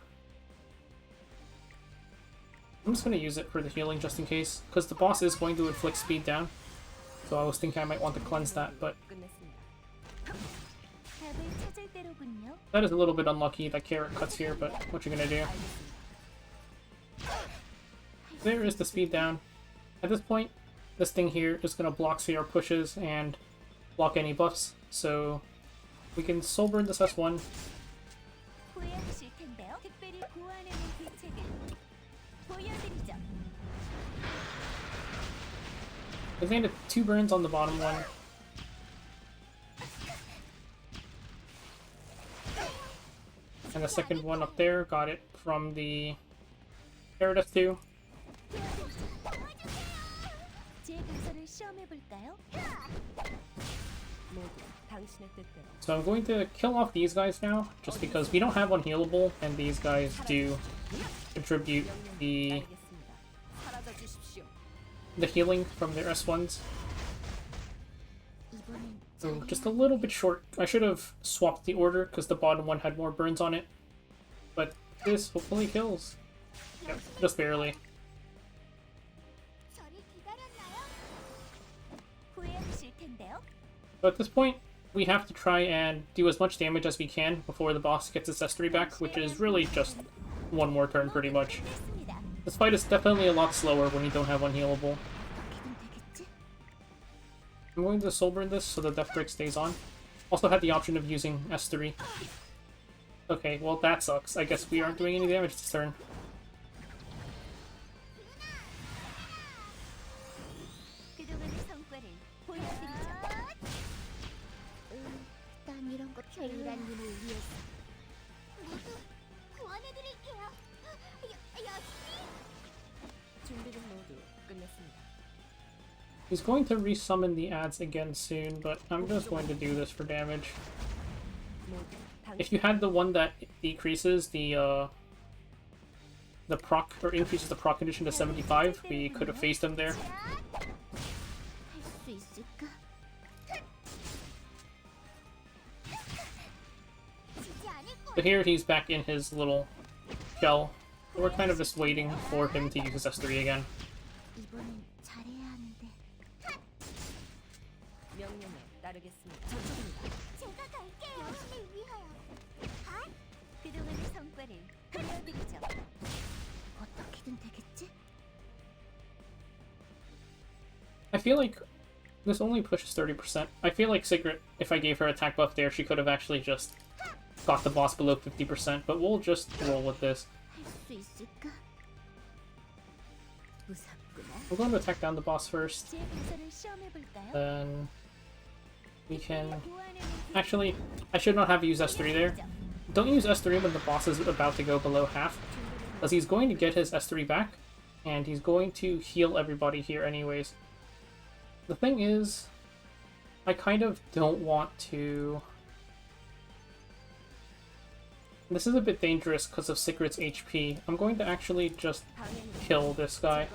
I'm just going to use it for the healing just in case, because the boss is going to inflict speed down. So I was thinking I might want to cleanse that, but... That is a little bit unlucky that Carrot cuts here, but what you gonna do? There is the speed down. At this point, this thing here is going to block CR pushes and block any buffs, so we can soul burn this S1. I landed 2 burns on the bottom one. And the second one up there, got it from the Carrot S2. So I'm going to kill off these guys now, just because we don't have unhealable, and these guys do contribute the healing from their S1s. So just a little bit short. I should have swapped the order, because the bottom one had more burns on it. But this hopefully kills. Yep, just barely. So at this point, we have to try and do as much damage as we can before the boss gets his S3 back, which is really just one more turn pretty much. This fight is definitely a lot slower when you don't have unhealable. I'm going to soul burn this so the Death Break stays on. Also had the option of using S3. Okay, well that sucks. I guess we aren't doing any damage this turn. He's going to resummon the ads again soon, but I'm just going to do this for damage. If you had the one that decreases the proc, or increases the proc condition to 75, we could have faced him there. But here he's back in his little shell. We're kind of just waiting for him to use his S3 again. I feel like this only pushes 30%. I feel like Sigret, if I gave her attack buff there, she could have actually just got the boss below 50%, but we'll just roll with this. I'm going to attack down the boss first. Then we can... Actually, I should not have used S3 there. Don't use S3 when the boss is about to go below half, because he's going to get his S3 back, and he's going to heal everybody here anyways. The thing is, I kind of don't want to... This is a bit dangerous because of Sigret's HP. I'm going to actually just kill this guy.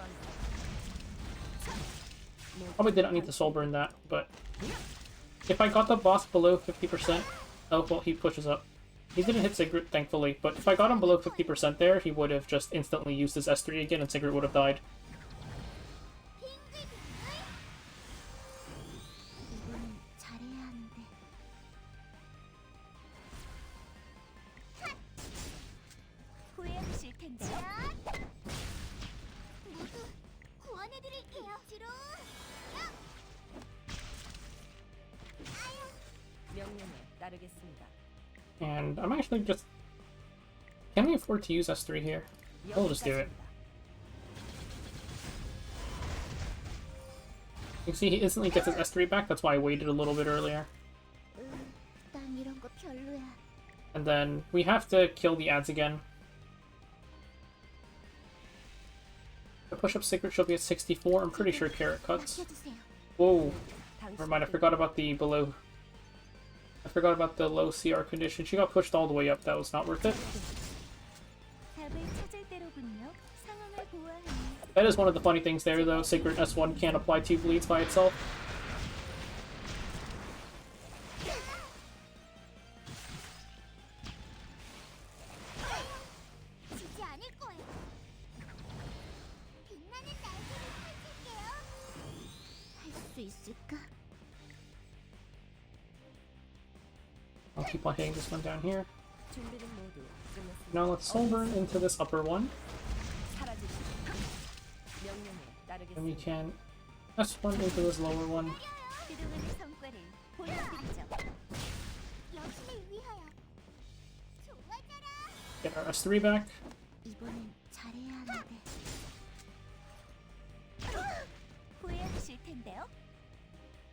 Probably didn't need to soul burn that, but... If I got the boss below 50%... Oh, well, he pushes up. He didn't hit Sigret, thankfully, but if I got him below 50% there, he would have just instantly used his S3 again and Sigret would have died. And I'm actually just... Can we afford to use S3 here? We'll just do it. You see, he instantly gets his S3 back, that's why I waited a little bit earlier. And then we have to kill the ads again. The push-up Sigret she'll be at 64, I'm pretty sure Carrot cuts. Whoa! Never mind, I forgot about the below... I forgot about the low CR condition. She got pushed all the way up. That was not worth it. That is one of the funny things there, though. Sigret S1 can't apply 2 bleeds by itself. I'll keep on hitting this one down here. Now let's soul burn into this upper one. And we can S1 into this lower one. Get our S3 back.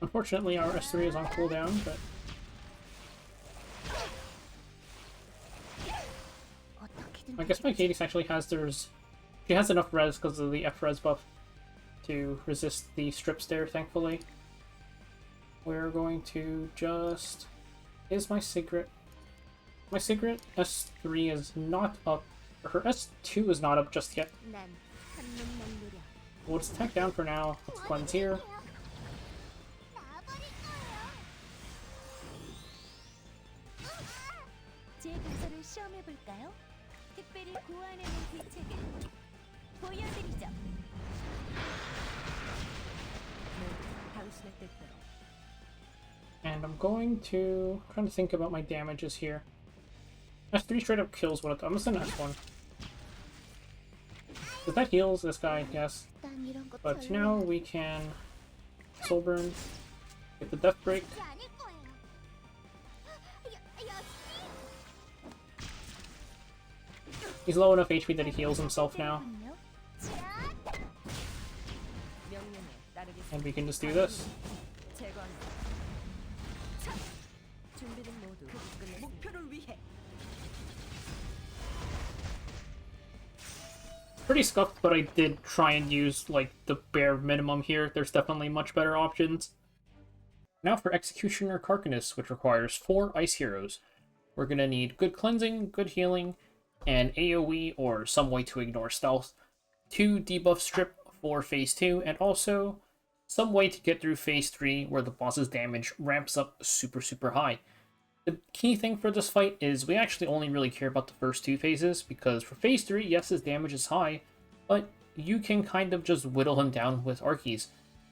Unfortunately, our S3 is on cooldown, but... I guess my Achates actually has theirs... She has enough res because of the F-res buff to resist the strips there, thankfully. We're going to just... Is my Sigret... My Sigret S3 is not up. Her S2 is not up just yet. We'll just attack down for now. Let's cleanse here. And I'm going to... trying to think about my damages here. S3 straight up kills one of them. I'm just an S1. Because that heals this guy, yes. But now we can soul burn, get the death break. He's low enough HP that he heals himself now. And we can just do this. Pretty scuffed, but I did try and use, like, the bare minimum here. There's definitely much better options. Now for Executioner Karkanis, which requires 4 Ice Heroes. We're gonna need good cleansing, good healing, and AoE or some way to ignore stealth, 2 debuff strip for phase 2, and also some way to get through phase 3 where the boss's damage ramps up super high. The key thing for this fight is we actually only really care about the first 2 phases, because for phase 3, yes, his damage is high, but you can kind of just whittle him down with Archies.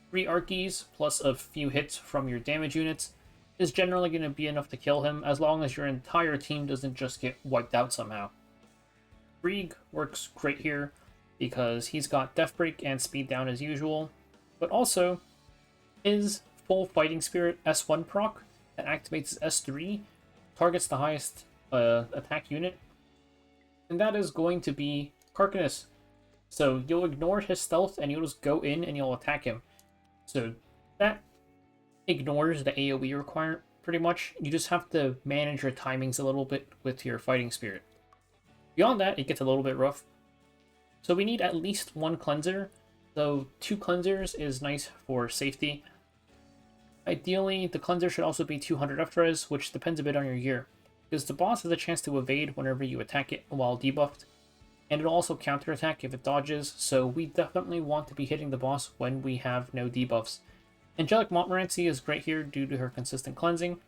3 Archies plus a few hits from your damage units is generally going to be enough to kill him, as long as your entire team doesn't just get wiped out somehow. Brieg works great here, because he's got Death Break and Speed Down as usual, but also his full Fighting Spirit S1 proc that activates his S3 targets the highest attack unit, and that is going to be Karkanis. So you'll ignore his stealth and you'll just go in and you'll attack him. So that ignores the AoE requirement pretty much. You just have to manage your timings a little bit with your fighting spirit. Beyond that, it gets a little bit rough. So we need at least one cleanser, though 2 cleansers is nice for safety. Ideally, the cleanser should also be 200 F-res, which depends a bit on your gear, because the boss has a chance to evade whenever you attack it while debuffed, and it'll also counterattack if it dodges, so we definitely want to be hitting the boss when we have no debuffs. Angelic Montmorancy is great here due to her consistent cleansing,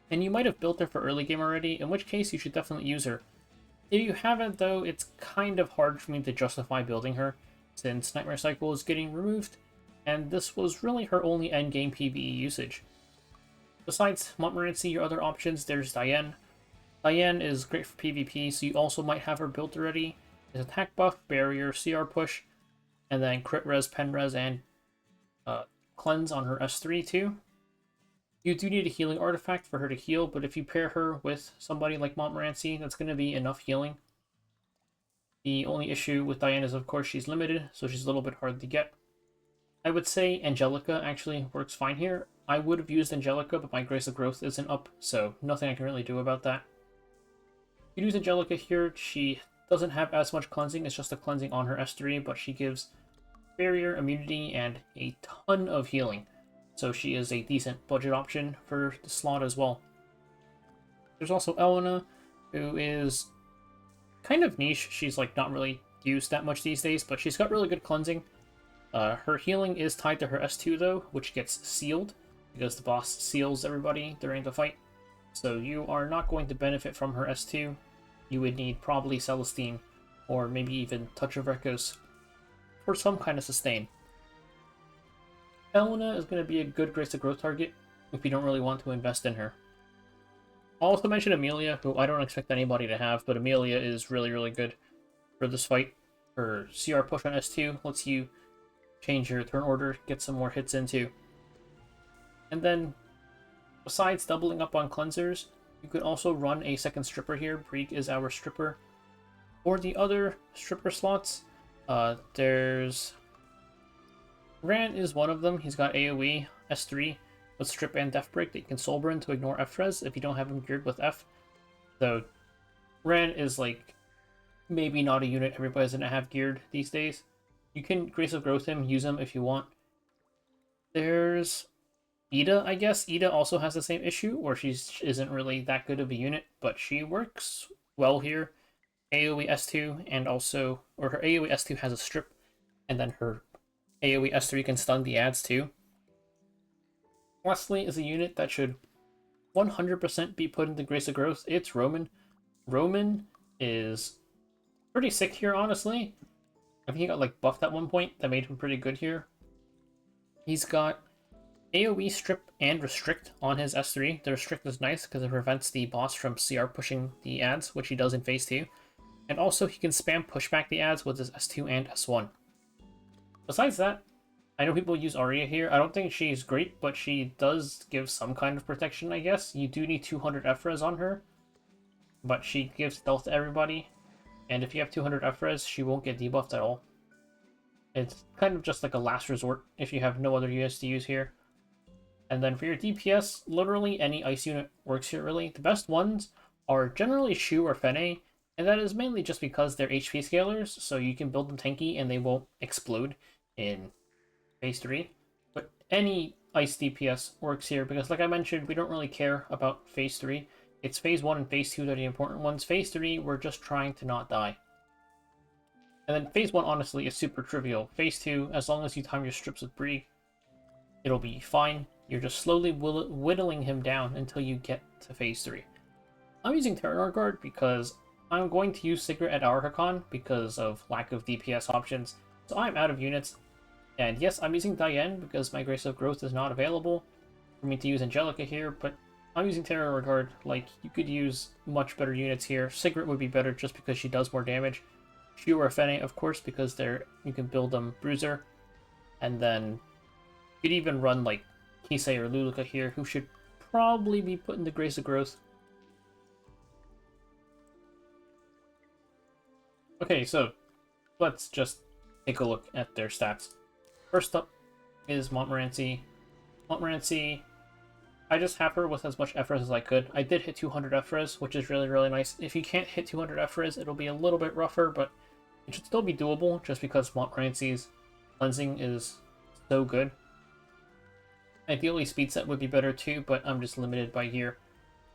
and you might have built her for early game already, in which case you should definitely use her. If you haven't though, it's kind of hard for me to justify building her, since Nightmare Cycle is getting removed, and this was really her only endgame PvE usage. Besides Montmorancy, your other options, there's Diene. Diene is great for PvP, so you also might have her built already. There's attack buff, barrier, CR push, and then crit res, pen res, and cleanse on her S3 too. You do need a healing artifact for her to heal, but if you pair her with somebody like Montmorancy, that's going to be enough healing. The only issue with Diene is, of course, she's limited, so she's a little bit hard to get. I would say Angelica actually works fine here. I would have used Angelica, but my Grace of Growth isn't up, so nothing I can really do about that. You can use Angelica here. She doesn't have as much cleansing, it's just a cleansing on her S3, but she gives barrier, immunity, and a ton of healing. So she is a decent budget option for the slot as well. There's also Elena, who is kind of niche. She's like not really used that much these days, but she's got really good cleansing. Her healing is tied to her S2 though, which gets sealed because the boss seals everybody during the fight. So you are not going to benefit from her S2. You would need probably Celestine or maybe even Touch of Echoes for some kind of sustain. Elena is going to be a good Grace of Growth target if you don't really want to invest in her. I'll also mention Amelia, who I don't expect anybody to have, but Amelia is really, really good for this fight. Her CR push on S2 lets you change your turn order, get some more hits into. And then, besides doubling up on cleansers, you could also run a second stripper here. Brieg is our stripper. For the other stripper slots, there's... Ran is one of them. He's got AoE, S3, with Strip and Death Break that you can Soulburn to ignore F-res if you don't have him geared with F. Though, Ran is like, maybe not a unit everybody's gonna have geared these days. You can Grace of Growth him, use him if you want. There's Ida, I guess. Ida also has the same issue, where she isn't really that good of a unit, but she works well here. AoE S2, and also, or her AoE S2 has a strip, and then her AoE S3 can stun the ads too. Lastly is a unit that should 100% be put into Grace of Growth. It's Roman. Roman is pretty sick here, honestly. I think he got like buffed at one point that made him pretty good here. He's got AoE strip and restrict on his S3. The restrict is nice because it prevents the boss from CR pushing the ads, which he does in phase 2. And also he can spam push back the ads with his S2 and S1. Besides that, I know people use Arya here. I don't think she's great, but she does give some kind of protection, I guess. You do need 200 F-res on her, but she gives stealth to everybody. And if you have 200 F-res, she won't get debuffed at all. It's kind of just like a last resort if you have no other units to use here. And then for your DPS, literally any ice unit works here, really. The best ones are generally Shu or Fene, and that is mainly just because they're HP scalers, so you can build them tanky and they won't explode in phase 3. But any ice DPS works here because, like I mentioned, we don't really care about phase 3. It's phase 1 and phase 2 that are the important ones. Phase 3, we're just trying to not die. And then phase 1, honestly, is super trivial. Phase 2, as long as you time your strips with Brieg, it'll be fine. You're just slowly whittling him down until you get to phase 3. I'm using Taranor Guard because I'm going to use Sigret at Arahakan because of lack of DPS options. So I'm out of units. And yes, I'm using Diene because my Grace of Growth is not available for me to use Angelica here, but I'm using Taranor Guard. Like, you could use much better units here. Sigret would be better just because she does more damage. Shu or Fene, of course, because you can build them Bruiser. And then you could even run like Kisei or Lilka here, who should probably be put into Grace of Growth. Okay, so let's just take a look at their stats. First up is Montmorancy. Montmorancy, I just have her with as much FRS as I could. I did hit 200 FRS, which is really, really nice. If you can't hit 200 FRS, it'll be a little bit rougher, but it should still be doable just because Montmorancy's cleansing is so good. Ideally, speed set would be better too, but I'm just limited by gear.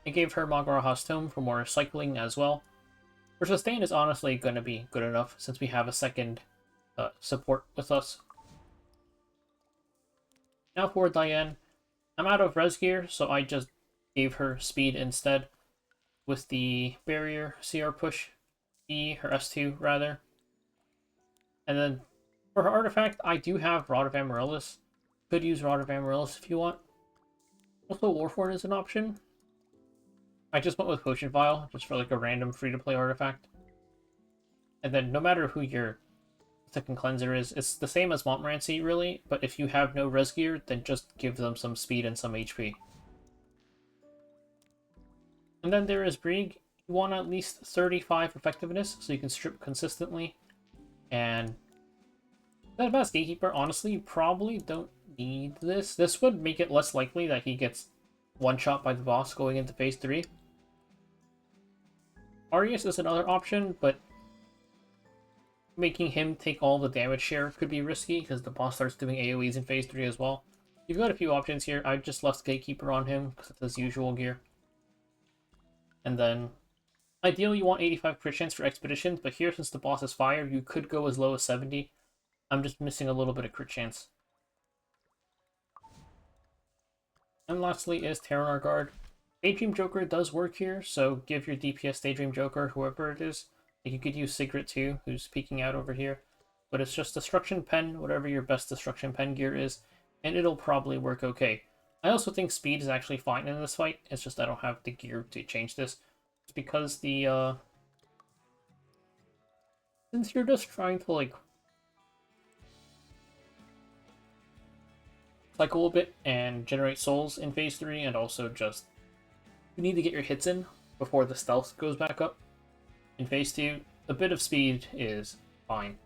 I gave her Magaraha's Tome for more cycling as well. Her sustain is honestly going to be good enough since we have a second support with us. Now for Diene. I'm out of res gear, so I just gave her speed instead with the barrier CR push, her S2 rather. And then for her artifact, I do have Rod of Amaryllis. Could use Rod of Amaryllis if you want. Also, Warforn is an option. I just went with Potion Vial, just for like a random free-to-play artifact. And then no matter who your second cleanser is, it's the same as Montmorancy really, but if you have no res gear, then just give them some speed and some HP. And then there is Brieg. You want at least 35 effectiveness, so you can strip consistently. And that Best Gatekeeper, honestly, you probably don't need this. This would make it less likely that he gets one-shot by the boss going into phase 3. Arius is another option, but making him take all the damage share could be risky because the boss starts doing AoEs in phase 3 as well. You've got a few options here. I just left Gatekeeper on him because it's his usual gear. And then, ideally you want 85 crit chance for expeditions, but here since the boss is fire, you could go as low as 70. I'm just missing a little bit of crit chance. And lastly is Taranor Guard. Daydream Joker does work here, so give your DPS Daydream Joker, whoever it is. You could use Sigret too, who's peeking out over here. But it's just Destruction Pen, whatever your best Destruction Pen gear is, and it'll probably work okay. I also think speed is actually fine in this fight, it's just I don't have the gear to change this. It's because the, since you're just trying to, like, cycle a bit and generate souls in phase 3, and also just, you need to get your hits in before the stealth goes back up. In phase 2, a bit of speed is fine.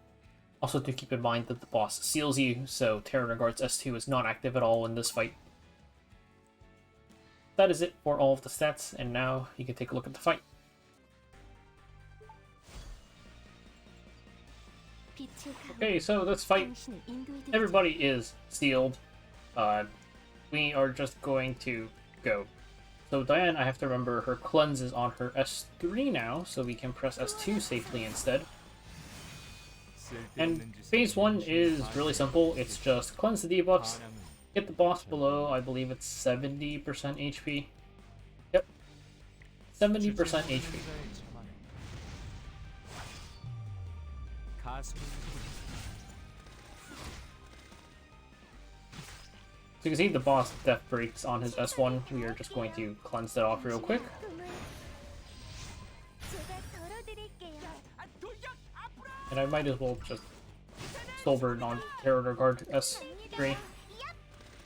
Also do keep in mind that the boss seals you, so Taranor Guard's S2 is not active at all in this fight. That is it for all of the stats, and now you can take a look at the fight. Okay, so this fight, everybody is sealed. We are just going to go. So Diene, I have to remember her cleanse is on her S3 now, so we can press S2 safely instead. And phase 1 is really simple, it's just cleanse the debuffs, get the boss below, I believe it's 70% HP. Yep, 70% HP. So you can see the boss death breaks on his S1. We are just going to cleanse that off real quick. And I might as well just soul burn on Taranor Guard S3.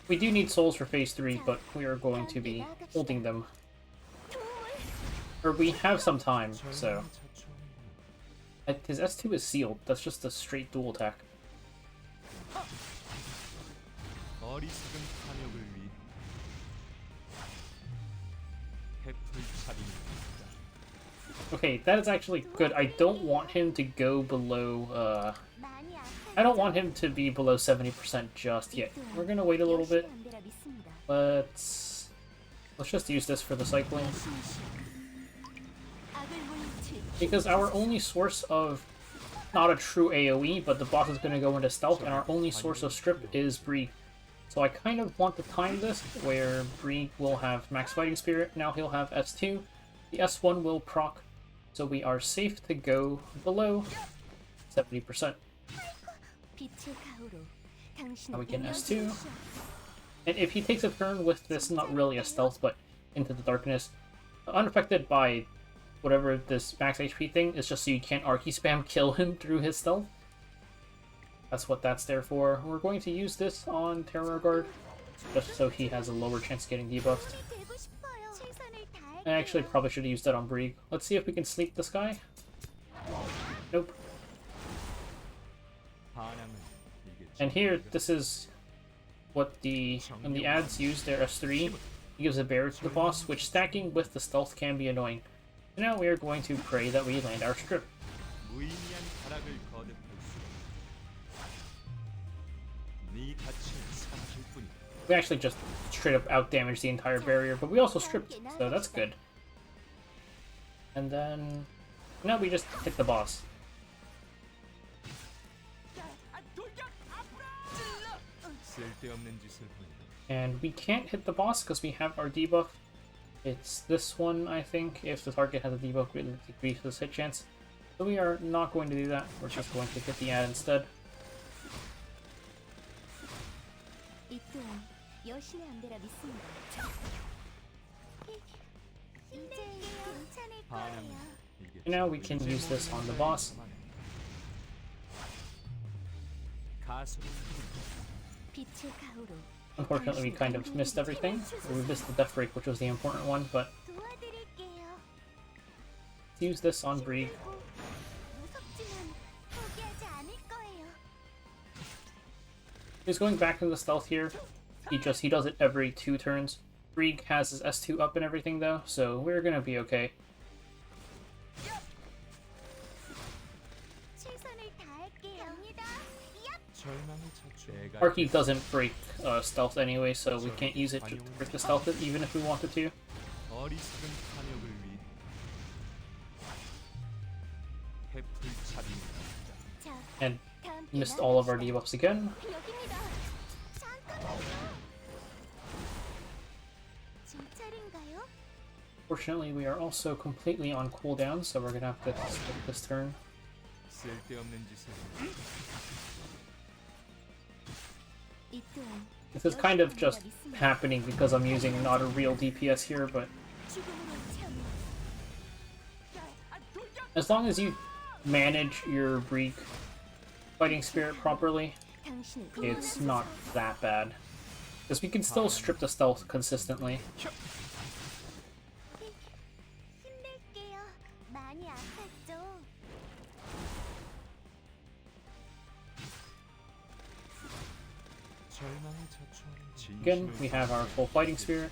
We do need souls for phase 3, but we are going to be holding them. Or we have some time, so. His S2 is sealed, that's just a straight dual attack. Okay, that is actually good. I don't want him to go below, I don't want him to be below 70% just yet. We're gonna wait a little bit. Let's just use this for the cycling. Because our only source of, not a true AoE, but the boss is gonna go into stealth, and our only source of strip is Brieg. So I kind of want to time this, where Brieg will have max fighting spirit, now he'll have S2, the S1 will proc, so we are safe to go below 70%. Now we get S2, and if he takes a turn with this, not really a stealth, but into the darkness, unaffected by whatever this max HP thing, is just so you can't Archie spam kill him through his stealth. That's what that's there for. We're going to use this on Taranor Guard, just so he has a lower chance of getting debuffed. I actually probably should have used that on Brieg. Let's see if we can sleep this guy. Nope. And here, this is what when the ads use their S3, it gives a barrier to the boss, which stacking with the stealth can be annoying. So now we are going to pray that we land our strip. We actually just straight up out-damaged the entire barrier, but we also stripped, so that's good. And then... now we just hit the boss. And we can't hit the boss because we have our debuff. It's this one, I think. If the target has a debuff, it decreases his hit chance. So we are not going to do that. We're just going to hit the ad instead. And now we can use this on the boss. Unfortunately, we kind of missed everything. We missed the death break, which was the important one, but let's use this on Brieg. He's going back to the stealth here. He does it every 2 turns. Brieg has his S2 up and everything though, so we're gonna be okay. Arky doesn't break stealth anyway, so we can't use it to break the stealth even if we wanted to. And missed all of our debuffs again. Fortunately, we are also completely on cooldown, so we're gonna have to skip this turn. This is kind of just happening because I'm using not a real DPS here, but as long as you manage your Brieg fighting spirit properly, it's not that bad. Because we can still strip the stealth consistently. Again, we have our full fighting spirit.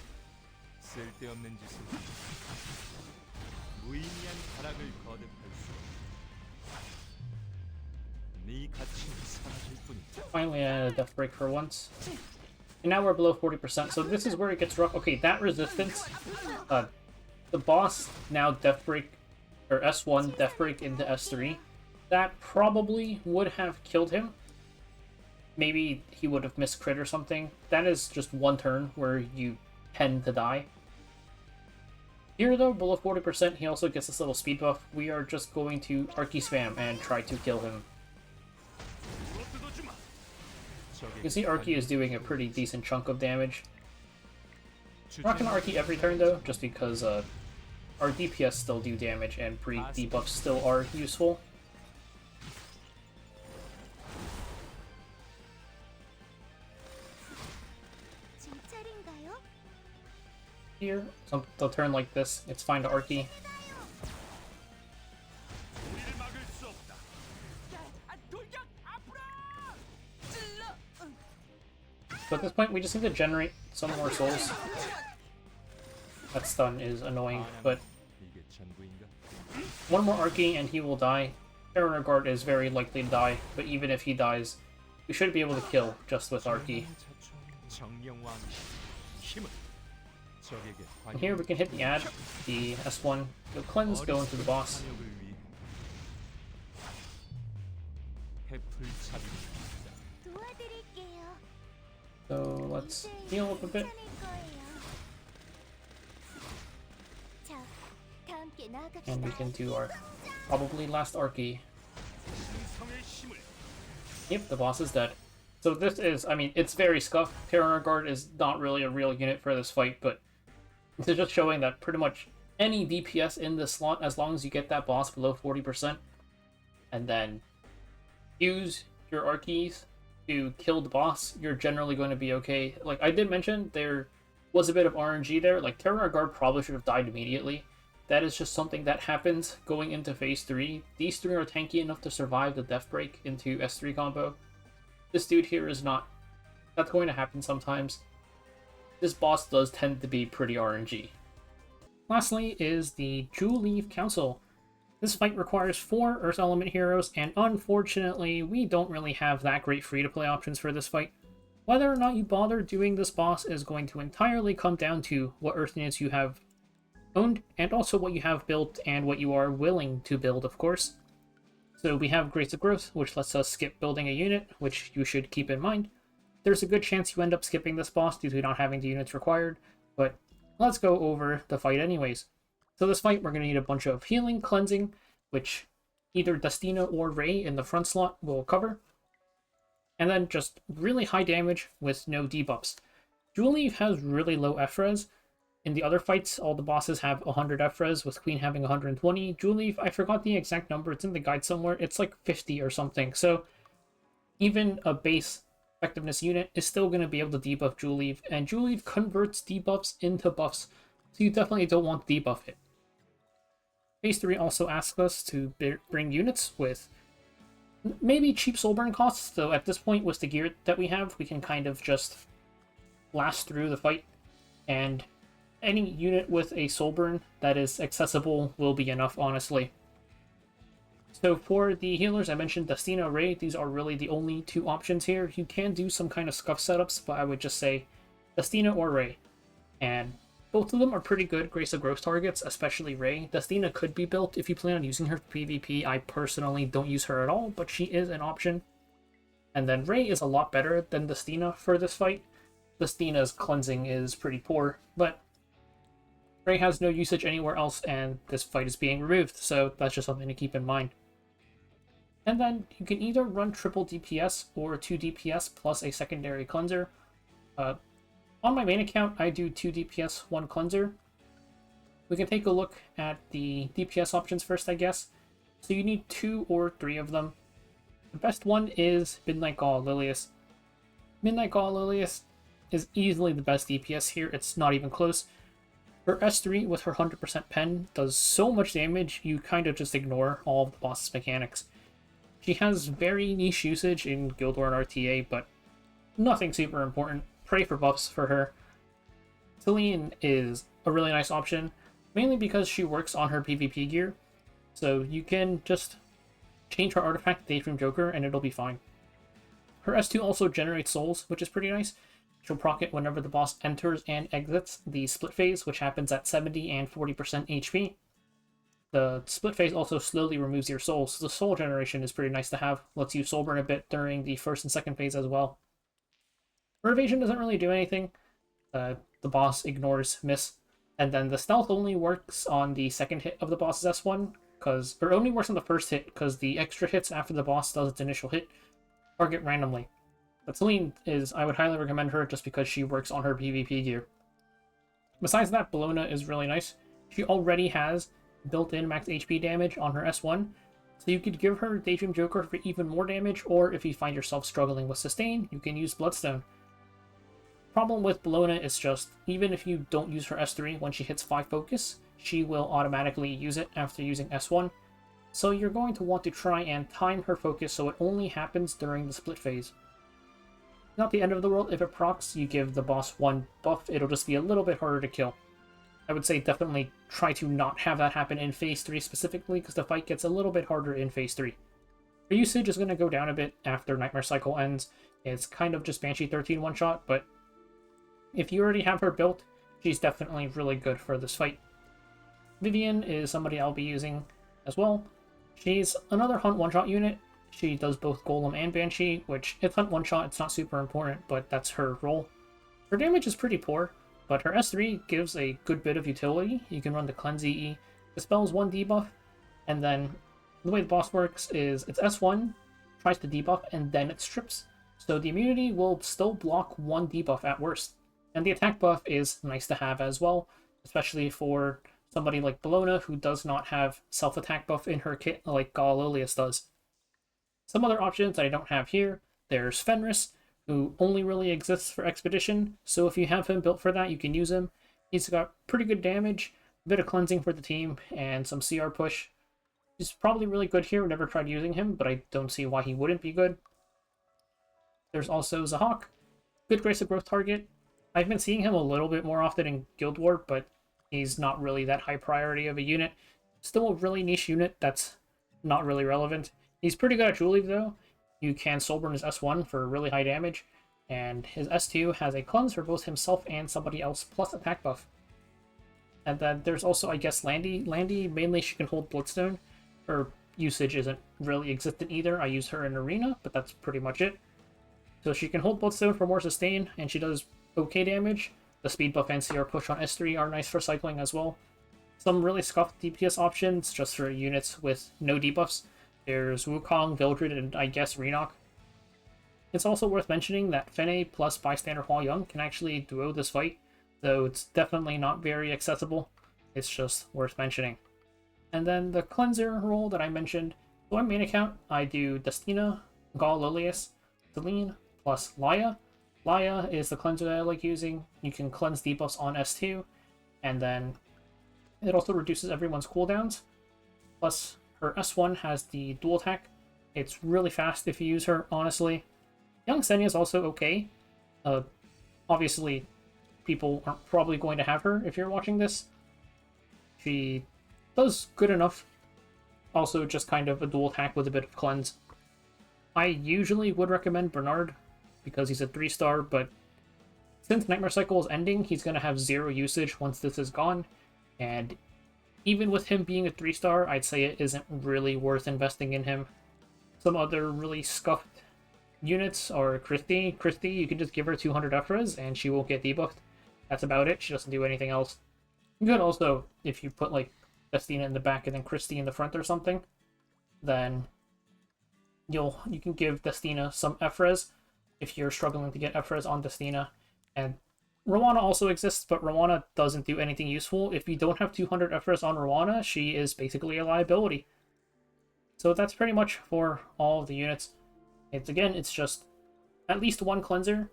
Finally, a death break for once. And now we're below 40%, so this is where it gets rough. Okay, that resistance, the boss now death break, or S1 death break into S3, that probably would have killed him. Maybe he would have missed crit or something. That is just 1 turn where you tend to die. Here though, below 40%, he also gets this little speed buff. We are just going to Arky spam and try to kill him. You can see Arky is doing a pretty decent chunk of damage. We're not going to Arky every turn though, just because our DPS still do damage and Brieg debuffs still are useful. Here, they'll turn like this. It's fine to Arky. So at this point, we just need to generate some more souls. That stun is annoying, but one more Arky and he will die. Taranor guard is very likely to die, but even if he dies, we should be able to kill just with Arky. And here we can hit the ad, the S1, go cleanse, go into the boss. So let's heal up a bit. And we can do our probably last Arky. Yep, the boss is dead. So this is, I mean, it's very scuffed. Taranor guard is not really a real unit for this fight, but this is just showing that pretty much any DPS in this slot, as long as you get that boss below 40%, and then use your Arkies to kill the boss, you're generally going to be okay. Like I did mention, there was a bit of RNG there. Like Taranor guard probably should have died immediately. That is just something that happens going into phase 3. These 3 are tanky enough to survive the death break into S3 combo. this dude here is not. That's going to happen sometimes. This boss does tend to be pretty RNG. Lastly is the Juleeve Council. This fight requires 4 Earth Element heroes, and unfortunately, we don't really have that great free-to-play options for this fight. Whether or not you bother doing this boss is going to entirely come down to what Earth units you have owned, and also what you have built and what you are willing to build, of course. So we have Grace of Growth, which lets us skip building a unit, which you should keep in mind. There's a good chance you end up skipping this boss due to not having the units required, but let's go over the fight anyways. So this fight, we're going to need a bunch of healing, cleansing, which either Destina or Ray in the front slot will cover, and then just really high damage with no debuffs. Juleeve has really low FRES. In the other fights, all the bosses have 100 FRES, with Queen having 120. Juleeve, I forgot the exact number, it's in the guide somewhere, it's like 50 or something, so even a base effectiveness unit is still going to be able to debuff Juleeve, and Juleeve converts debuffs into buffs, so you definitely don't want to debuff it. Phase 3 also asks us to bring units with maybe cheap soul burn costs, though at this point with the gear that we have, we can kind of just blast through the fight, and any unit with a soul burn that is accessible will be enough, honestly. So for the healers, I mentioned Destina, Ray. These are really the only 2 options here. You can do some kind of scuff setups, but I would just say Destina or Ray. And both of them are pretty good Grace of Growth targets, especially Ray. Destina could be built if you plan on using her for PvP. I personally don't use her at all, but she is an option. And then Ray is a lot better than Destina for this fight. Destina's cleansing is pretty poor, but Ray has no usage anywhere else, and this fight is being removed, so that's just something to keep in mind. And then you can either run triple DPS or 2 DPS plus a secondary cleanser. On my main account, I do 2 DPS, 1 cleanser. We can take a look at the DPS options first, I guess. So you need 2 or 3 of them. The best one is Midnight Gaul Lilius. Midnight Gaul Lilius is easily the best DPS here, it's not even close. Her S3 with her 100% pen does so much damage, you kind of just ignore all of the boss's mechanics. She has very niche usage in Guild War and RTA, but nothing super important. Pray for buffs for her. Celine is a really nice option, mainly because she works on her PvP gear, so you can just change her artifact to Daydream Joker and it'll be fine. Her S2 also generates souls, which is pretty nice. She'll proc it whenever the boss enters and exits the split phase, which happens at 70 and 40% HP. The split phase also slowly removes your souls, so the soul generation is pretty nice to have. Lets you soul burn a bit during the first and second phase as well. Her evasion doesn't really do anything. The boss ignores miss. And then the stealth only works on the second hit of the boss's S1, or only works on the first hit, because the extra hits after the boss does its initial hit target randomly. But Celine I would highly recommend her just because she works on her PvP gear. Besides that, Bellona is really nice. She already has built-in max HP damage on her S1, so you could give her Daydream Joker for even more damage, or if you find yourself struggling with sustain, you can use Bloodstone. Problem with Bellona is just, even if you don't use her S3 when she hits 5 focus, she will automatically use it after using S1, so you're going to want to try and time her focus so it only happens during the split phase. Not the end of the world. If it procs, you give the boss 1 buff, it'll just be a little bit harder to kill. I would say definitely try to not have that happen in Phase 3 specifically, because the fight gets a little bit harder in Phase 3. Her usage is going to go down a bit after Nightmare Cycle ends. It's kind of just Banshee 13 one-shot, but if you already have her built, she's definitely really good for this fight. Vivian is somebody I'll be using as well. She's another Hunt one-shot unit. She does both Golem and Banshee, which, if Hunt one-shot, it's not super important, but that's her role. Her damage is pretty poor, but her S3 gives a good bit of utility. You can run the Cleanse EE, dispels 1 debuff, and then the way the boss works is its S1 tries to debuff, and then it strips. So the immunity will still block 1 debuff at worst. And the attack buff is nice to have as well, especially for somebody like Bellona, who does not have self-attack buff in her kit like Galilius does. Some other options that I don't have here, there's Fenris, who only really exists for Expedition, so if you have him built for that, you can use him. He's got pretty good damage, a bit of cleansing for the team, and some CR push. He's probably really good here, never tried using him, but I don't see why he wouldn't be good. There's also Zahak, good Grace of Growth target. I've been seeing him a little bit more often in Guild War, but he's not really that high priority of a unit. Still a really niche unit that's not really relevant. He's pretty good at Juleeve though. You can Soulburn his S1 for really high damage, and his S2 has a cleanse for both himself and somebody else, plus attack buff. And then there's also, I guess, Landy. Landy, mainly she can hold Bloodstone. Her usage isn't really existent either. I use her in Arena, but that's pretty much it. So she can hold Bloodstone for more sustain, and she does okay damage. The speed buff and CR push on S3 are nice for cycling as well. Some really scuffed DPS options, just for units with no debuffs. There's Wukong, Vildred, and I guess Renok. It's also worth mentioning that Fene plus Bystander Hua Young can actually duo this fight, though it's definitely not very accessible. It's just worth mentioning. And then the cleanser role that I mentioned, so on main account, I do Destina, Gaul Lilius, Celine, plus Laya. Laya is the cleanser that I like using. You can cleanse debuffs on S2, and then it also reduces everyone's cooldowns. Plus, her S1 has the dual attack. It's really fast if you use her, honestly. Young Senya is also okay. Obviously, people aren't probably going to have her if you're watching this. She does good enough. Also, just kind of a dual attack with a bit of cleanse. I usually would recommend Bernard, because he's a 3-star, but since Nightmare Cycle is ending, he's going to have 0 usage once this is gone, and even with him being a 3-star, I'd say it isn't really worth investing in him. Some other really scuffed units are Christy. Christy, you can just give her 200 Ephras, and she won't get debuffed. That's about it. She doesn't do anything else. You could also, if you put, like, Destina in the back and then Christy in the front or something, then you can give Destina some Ephras if you're struggling to get Ephras on Destina. And Rowana also exists, but Rowana doesn't do anything useful. If you don't have 200 Ephras on Rowana, she is basically a liability. So that's pretty much for all of the units. It's just at least one cleanser,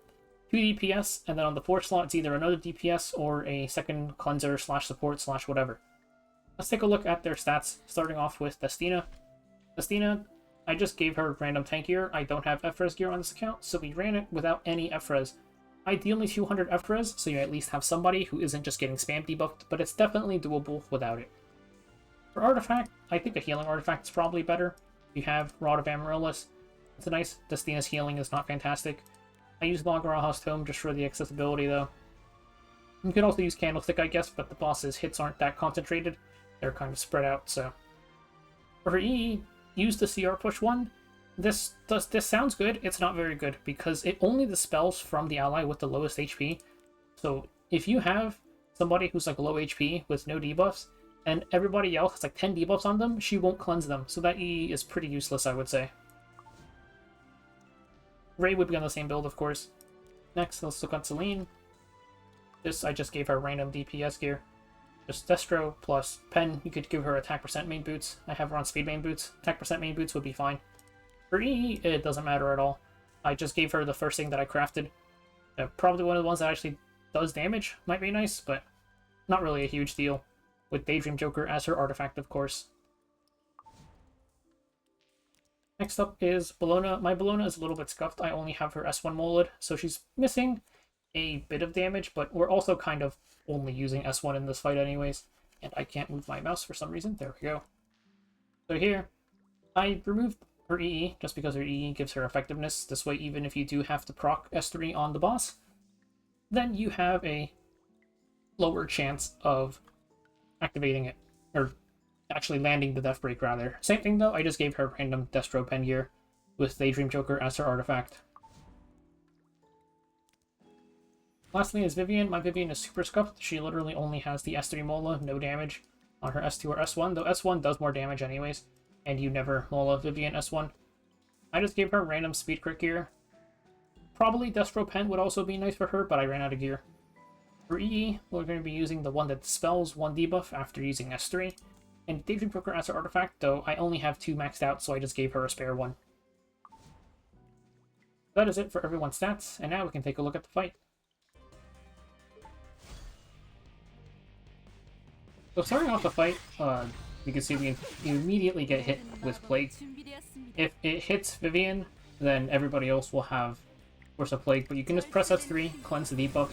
2 DPS, and then on the 4th slot it's either another DPS or a second cleanser slash support slash whatever. Let's take a look at their stats, starting off with Destina. Destina, I just gave her random tank gear. I don't have Ephras gear on this account, so we ran it without any Ephras. Ideally 200 Ephras, so you at least have somebody who isn't just getting spam debuffed, but it's definitely doable without it. For Artifact, I think a healing artifact is probably better. You have Rod of Amaryllis. It's nice. Destina's healing is not fantastic. I use Logaraha's Tome just for the accessibility, though. You can also use Candlestick, I guess, but the boss's hits aren't that concentrated. They're kind of spread out, so... For her EE, use the CR push one. This sounds good. It's not very good, because it only dispels from the ally with the lowest HP. So if you have somebody who's like low HP with no debuffs, and everybody else has like 10 debuffs on them, she won't cleanse them. So that EE is pretty useless, I would say. Ray would be on the same build, of course. Next, let's look at Celine. This, I just gave her random DPS gear. Just Destro plus Pen. You could give her attack percent main boots. I have her on speed main boots. Attack percent main boots would be fine. For EE, it doesn't matter at all. I just gave her the first thing that I crafted. Probably one of the ones that actually does damage. Might be nice, but not really a huge deal. With Daydream Joker as her artifact, of course. Next up is Bellona. My Bellona is a little bit scuffed. I only have her S1 molded, so she's missing a bit of damage, but we're also kind of only using S1 in this fight anyways. And I can't move my mouse for some reason. There we go. So here, I removed her EE just because her EE gives her effectiveness. This way, even if you do have to proc S3 on the boss, then you have a lower chance of activating it, or actually landing the Deathbreak, rather. Same thing though, I just gave her random Destro Pen gear with Daydream Joker as her artifact. Lastly is Vivian. My Vivian is super scuffed. She literally only has the S3 Mola, no damage on her S2 or S1, though S1 does more damage anyways, and you never Mola Vivian S1. I just gave her random speed crit gear. Probably Destro Pen would also be nice for her, but I ran out of gear. For EE, we're going to be using the one that dispels one debuff after using S3, and Daydream Joker as her artifact, though I only have 2 maxed out, so I just gave her a spare one. That is it for everyone's stats, and now we can take a look at the fight. So starting off the fight, you can see we immediately get hit with Plague. If it hits Vivian, then everybody else will have Source of Plague, but you can just press S3, cleanse the debuff.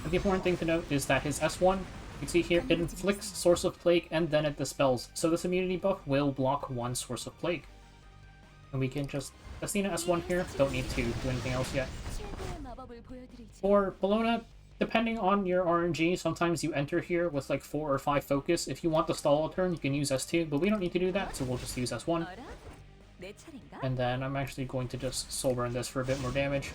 And the important thing to note is that his S1, you can see here, it inflicts Source of Plague and then it dispels. So this immunity buff will block one Source of Plague. And we can just Destina S1 here, don't need to do anything else yet. For Bellona, depending on your RNG, sometimes you enter here with like 4 or 5 focus. If you want to stall a turn, you can use S2, but we don't need to do that, so we'll just use S1. And then I'm actually going to just soul burn this for a bit more damage.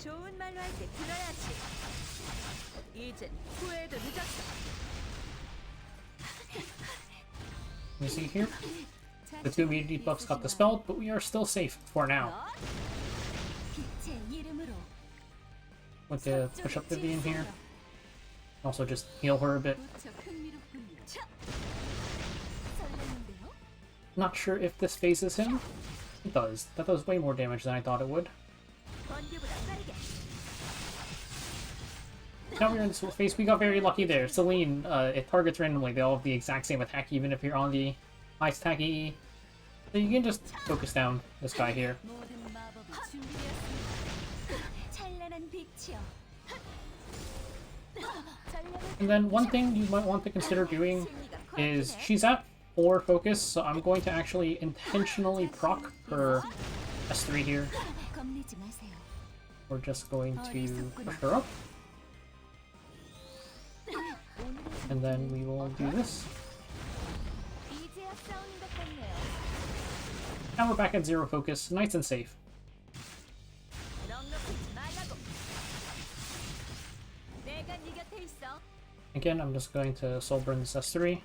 You see here? The 2 immunity buffs got dispelled, but we are still safe for now. Want to push up Vivian here. Also just heal her a bit. Not sure if this phases him. It does. That does way more damage than I thought it would. Now we're in this phase. We got very lucky there. Celine, it targets randomly. They all have the exact same attack, even if you're on the high stack EE. So you can just focus down this guy here. And then one thing you might want to consider doing is she's at 4 focus, so I'm going to actually intentionally proc her S3 here. We're just going to push her up. And then we will do this. Now we're back at 0 focus, nice and safe. Again, I'm just going to soul burn this S3.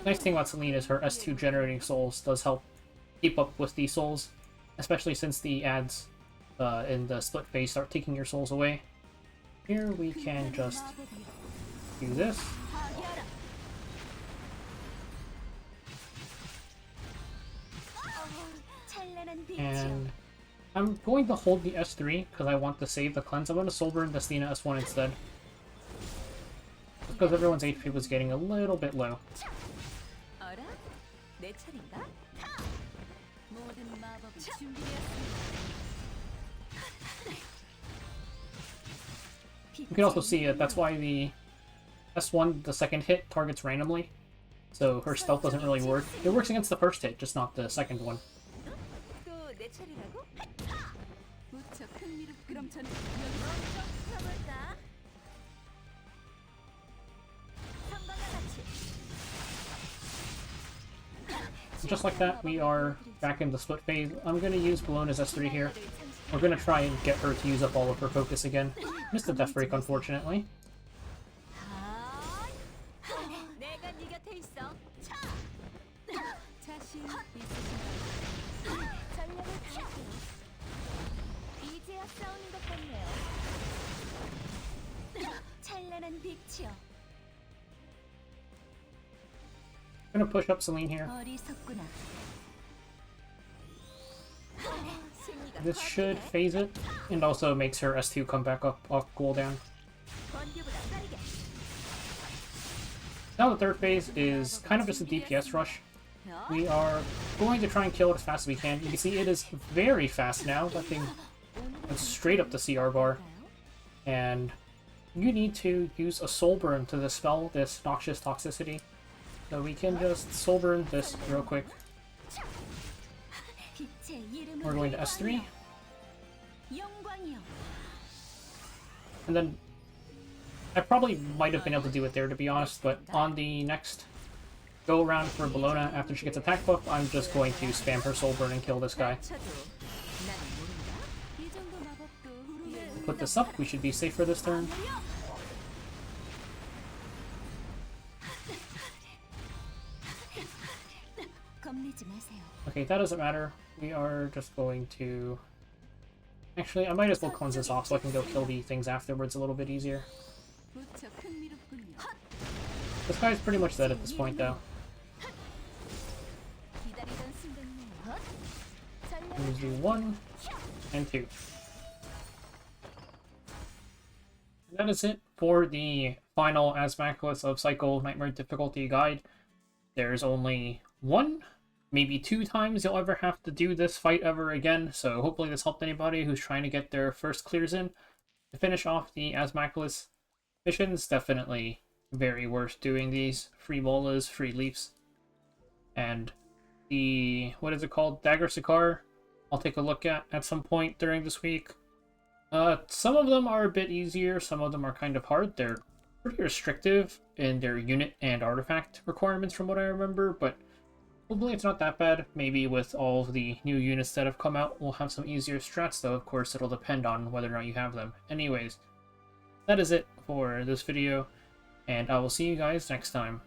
Nice thing about Celine is her S2 generating souls does help keep up with these souls, especially since the ads in the split phase start taking your souls away. Here we can just do this. And I'm going to hold the S3 because I want to save the cleanse. I'm going to soul burn Destina S1 instead. Because everyone's HP was getting a little bit low. You can also see it, that's why the S1, the second hit, targets randomly. So her stealth doesn't really work. It works against the first hit, just not the second one. Just like that, we are back in the split phase. I'm going to use Bellona's S3 here. We're going to try and get her to use up all of her focus again. Missed the death break, unfortunately. I'm gonna push up Celine here. This should phase it, and also makes her S2 come back up off cooldown. Now the third phase is kind of just a DPS rush. We are going to try and kill it as fast as we can. You can see it is very fast now. That thing went straight up the CR bar. And you need to use a soul burn to dispel this noxious toxicity. So we can just soul burn this real quick. We're going to S3. And then I probably might have been able to do it there, to be honest, but on the next go around for Bellona after she gets attack buff, I'm just going to spam her soul burn and kill this guy. Put this up, we should be safe for this turn. Okay, that doesn't matter. We are just going to... Actually, I might as well cleanse this off so I can go kill the things afterwards a little bit easier. This guy's pretty much dead at this point, though. Let's do 1 and 2. And that is it for the final Azmakalis of Cycle Nightmare Difficulty Guide. There's only one maybe 2 times you'll ever have to do this fight ever again, so hopefully this helped anybody who's trying to get their first clears in. To finish off the Azmakalis missions, definitely very worth doing these. Free bolas, free leaps. And the, what is it called? Dagger Sikar, I'll take a look at some point during this week. Some of them are a bit easier, some of them are kind of hard. They're pretty restrictive in their unit and artifact requirements from what I remember, but hopefully it's not that bad. Maybe with all of the new units that have come out, we'll have some easier strats, though of course it'll depend on whether or not you have them. Anyways, that is it for this video, and I will see you guys next time.